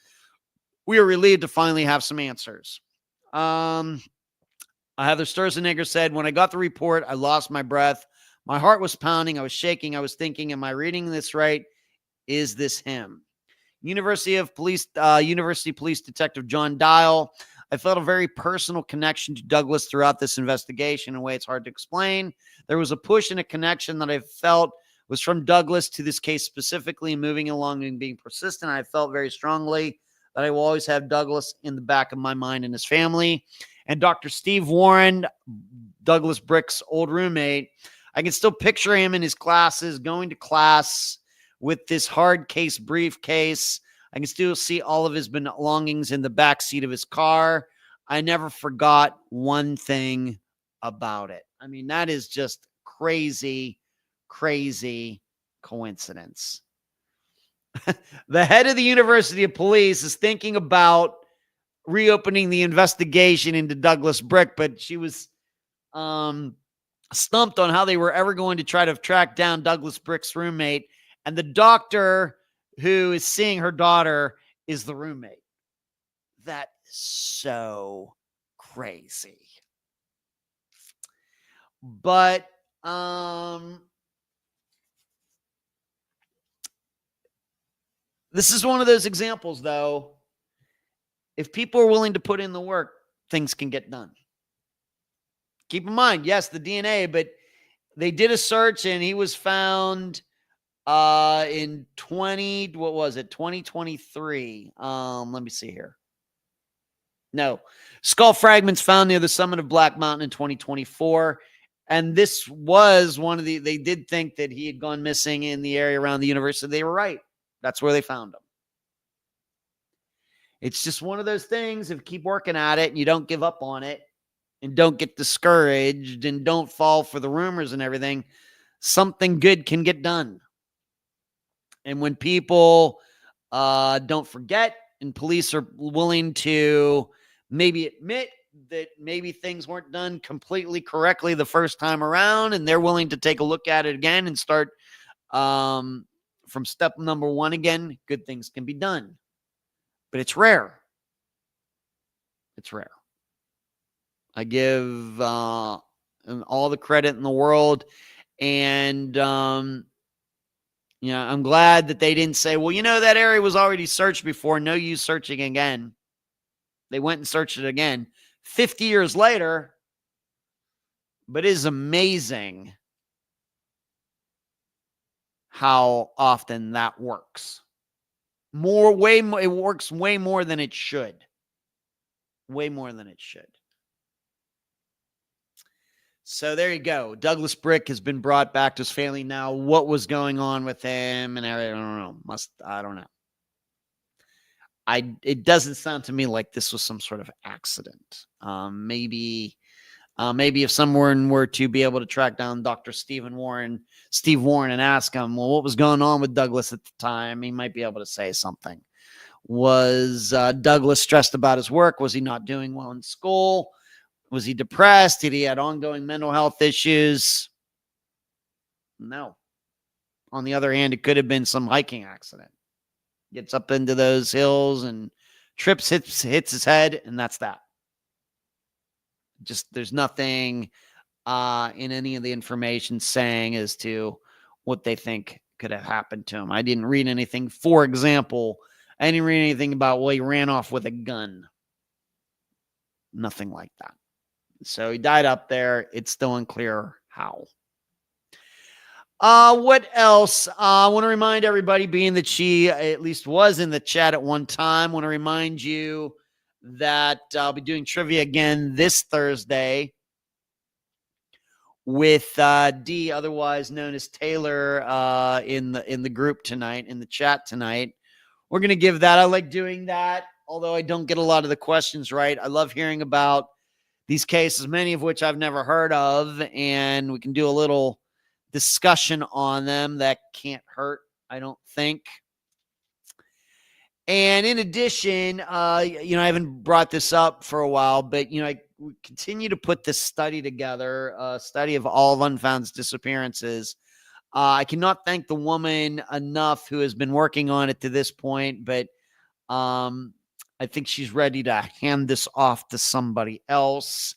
We are relieved to finally have some answers. Heather Sturzenegger said, when I got the report, I lost my breath. My heart was pounding. I was shaking. I was thinking, am I reading this right? Is this him? University Police Detective John Dial. I felt a very personal connection to Douglas throughout this investigation in a way it's hard to explain. There was a push and a connection that I felt was from Douglas to this case specifically, moving along and being persistent. I felt very strongly that I will always have Douglas in the back of my mind and his family. And Dr. Steve Warren, Douglas Brick's old roommate, I can still picture him in his classes, going to class with this hard case briefcase. I can still see all of his belongings in the back seat of his car. I never forgot one thing about it. I mean, that is just crazy, crazy coincidence. The head of the University of Police is thinking about reopening the investigation into Douglas Brick, but she was stumped on how they were ever going to try to track down Douglas Brick's roommate. And the doctor who is seeing her daughter is the roommate. That is so crazy. But this is one of those examples, though. If people are willing to put in the work, things can get done. Keep in mind, yes, the DNA, but they did a search and he was found in 2023. Let me see here. No, skull fragments found near the summit of Black Mountain in 2024. And this was one of they did think that he had gone missing in the area around the university. They were right. That's where they found him. It's just one of those things. If you keep working at it and you don't give up on it and don't get discouraged and don't fall for the rumors and everything, something good can get done. And when people don't forget and police are willing to maybe admit that maybe things weren't done completely correctly the first time around, and they're willing to take a look at it again and start from step number one again, good things can be done. But it's rare. It's rare. I give all the credit in the world. And, I'm glad that they didn't say, well, that area was already searched before. No use searching again. They went and searched it again 50 years later. But it is amazing how often that works. Way more. It works way more than it should. Way more than it should. So there you go. Douglas Brick has been brought back to his family now. What was going on with him? And I don't know. I don't know. It doesn't sound to me like this was some sort of accident. Maybe if someone were to be able to track down Dr. Steve Warren, and ask him, well, what was going on with Douglas at the time? He might be able to say something. Was Douglas stressed about his work? Was he not doing well in school? Was he depressed? Did he have ongoing mental health issues? No. On the other hand, it could have been some hiking accident. Gets up into those hills and trips, hits his head, and that's that. Just there's nothing in any of the information saying as to what they think could have happened to him. I didn't read anything. For example, I didn't read anything about, well, he ran off with a gun. Nothing like that. So he died up there. It's still unclear how. What else? I want to remind everybody, being that she at least was in the chat at one time, want to remind you that I'll be doing trivia again this Thursday with D, otherwise known as Taylor, in the group tonight, in the chat tonight. We're going to give that. I like doing that, although I don't get a lot of the questions right. I love hearing about these cases, many of which I've never heard of, and we can do a little discussion on them. That can't hurt, I don't think. And in addition, I haven't brought this up for a while, but, I continue to put this study together, a study of all of Unfound's disappearances. I cannot thank the woman enough who has been working on it to this point, but I think she's ready to hand this off to somebody else.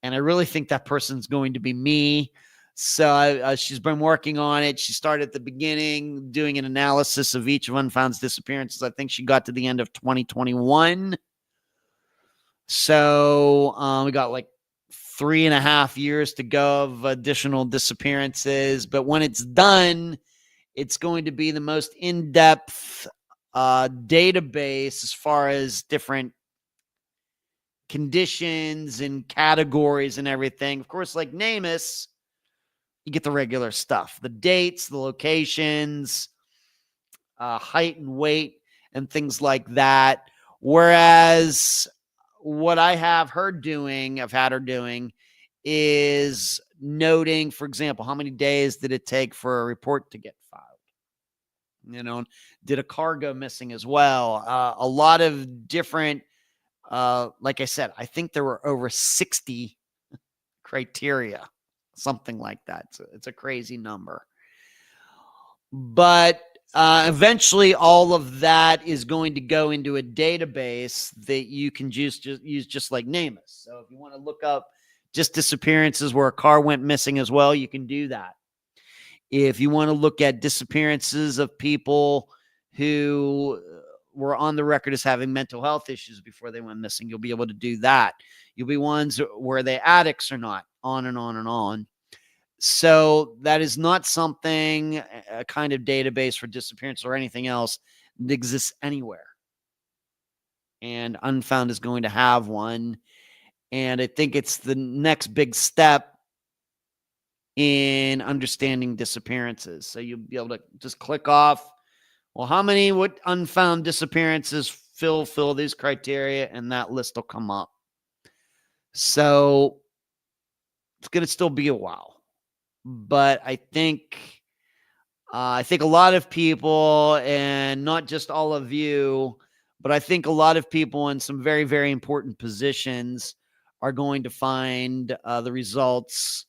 And I really think that person's going to be me. So she's been working on it. She started at the beginning, doing an analysis of each of Unfound's disappearances. I think she got to the end of 2021. So we got like 3.5 years to go of additional disappearances. But when it's done, it's going to be the most in-depth database as far as different conditions and categories and everything. Of course, like NamUs, you get the regular stuff, the dates, the locations, height and weight, and things like that. Whereas what I have her doing, I've had her doing, is noting, for example, how many days did it take for a report to get filed? Did a car go missing as well? A lot of different, like I said, I think there were over 60 criteria, something like that. It's a crazy number. But eventually all of that is going to go into a database that you can use just like NamUs. So if you want to look up just disappearances where a car went missing as well, you can do that. If you want to look at disappearances of people who were on the record as having mental health issues before they went missing, you'll be able to do that. You'll be ones where they addicts or not, on and on and on. So that is not something, a kind of database for disappearance or anything else that exists anywhere. And Unfound is going to have one. And I think it's the next big step in understanding disappearances. So you'll be able to just click off, well, what Unfound disappearances fill these criteria, and that list will come up. So it's going to still be a while. But I think a lot of people, and not just all of you, but I think a lot of people in some very, very important positions are going to find the results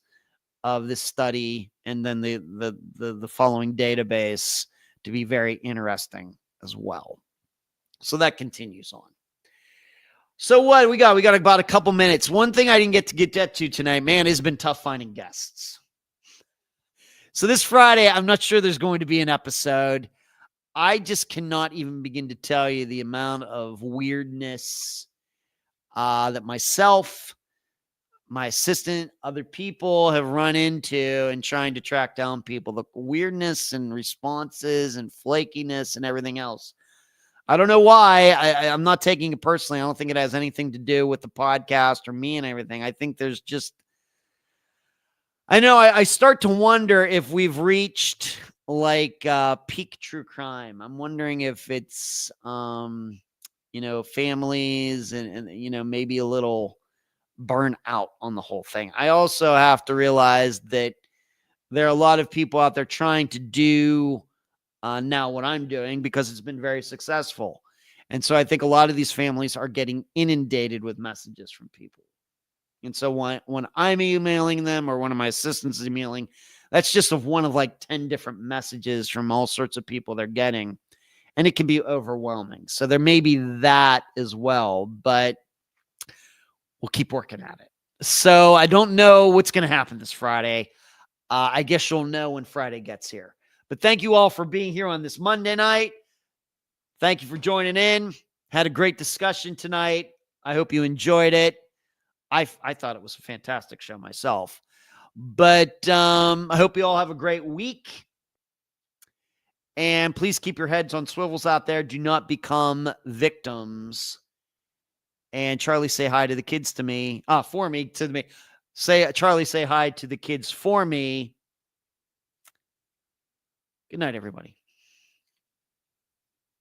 of this study and then the following database to be very interesting as well. So that continues on. So what we got? We got about a couple minutes. One thing I didn't get to tonight, man, it's been tough finding guests. So this Friday, I'm not sure there's going to be an episode. I just cannot even begin to tell you the amount of weirdness that myself, my assistant, other people have run into in trying to track down people. The weirdness and responses and flakiness and everything else. I don't know why. I'm not taking it personally. I don't think it has anything to do with the podcast or me and everything. I think there's just, I know I start to wonder if we've reached like peak true crime. I'm wondering if it's, families and maybe a little burn out on the whole thing. I also have to realize that there are a lot of people out there trying to do now what I'm doing because it's been very successful. And so I think a lot of these families are getting inundated with messages from people. And so when I'm emailing them or one of my assistants is emailing, that's just of one of like 10 different messages from all sorts of people they're getting. And it can be overwhelming. So there may be that as well, but we'll keep working at it. So I don't know what's going to happen this Friday. I guess you'll know when Friday gets here. But thank you all for being here on this Monday night. Thank you for joining in. Had a great discussion tonight. I hope you enjoyed it. I thought it was a fantastic show myself. But I hope you all have a great week. And please keep your heads on swivels out there. Do not become victims. And Charlie, say hi to the kids to me. For me, to me. Charlie, say hi to the kids for me. Good night, everybody.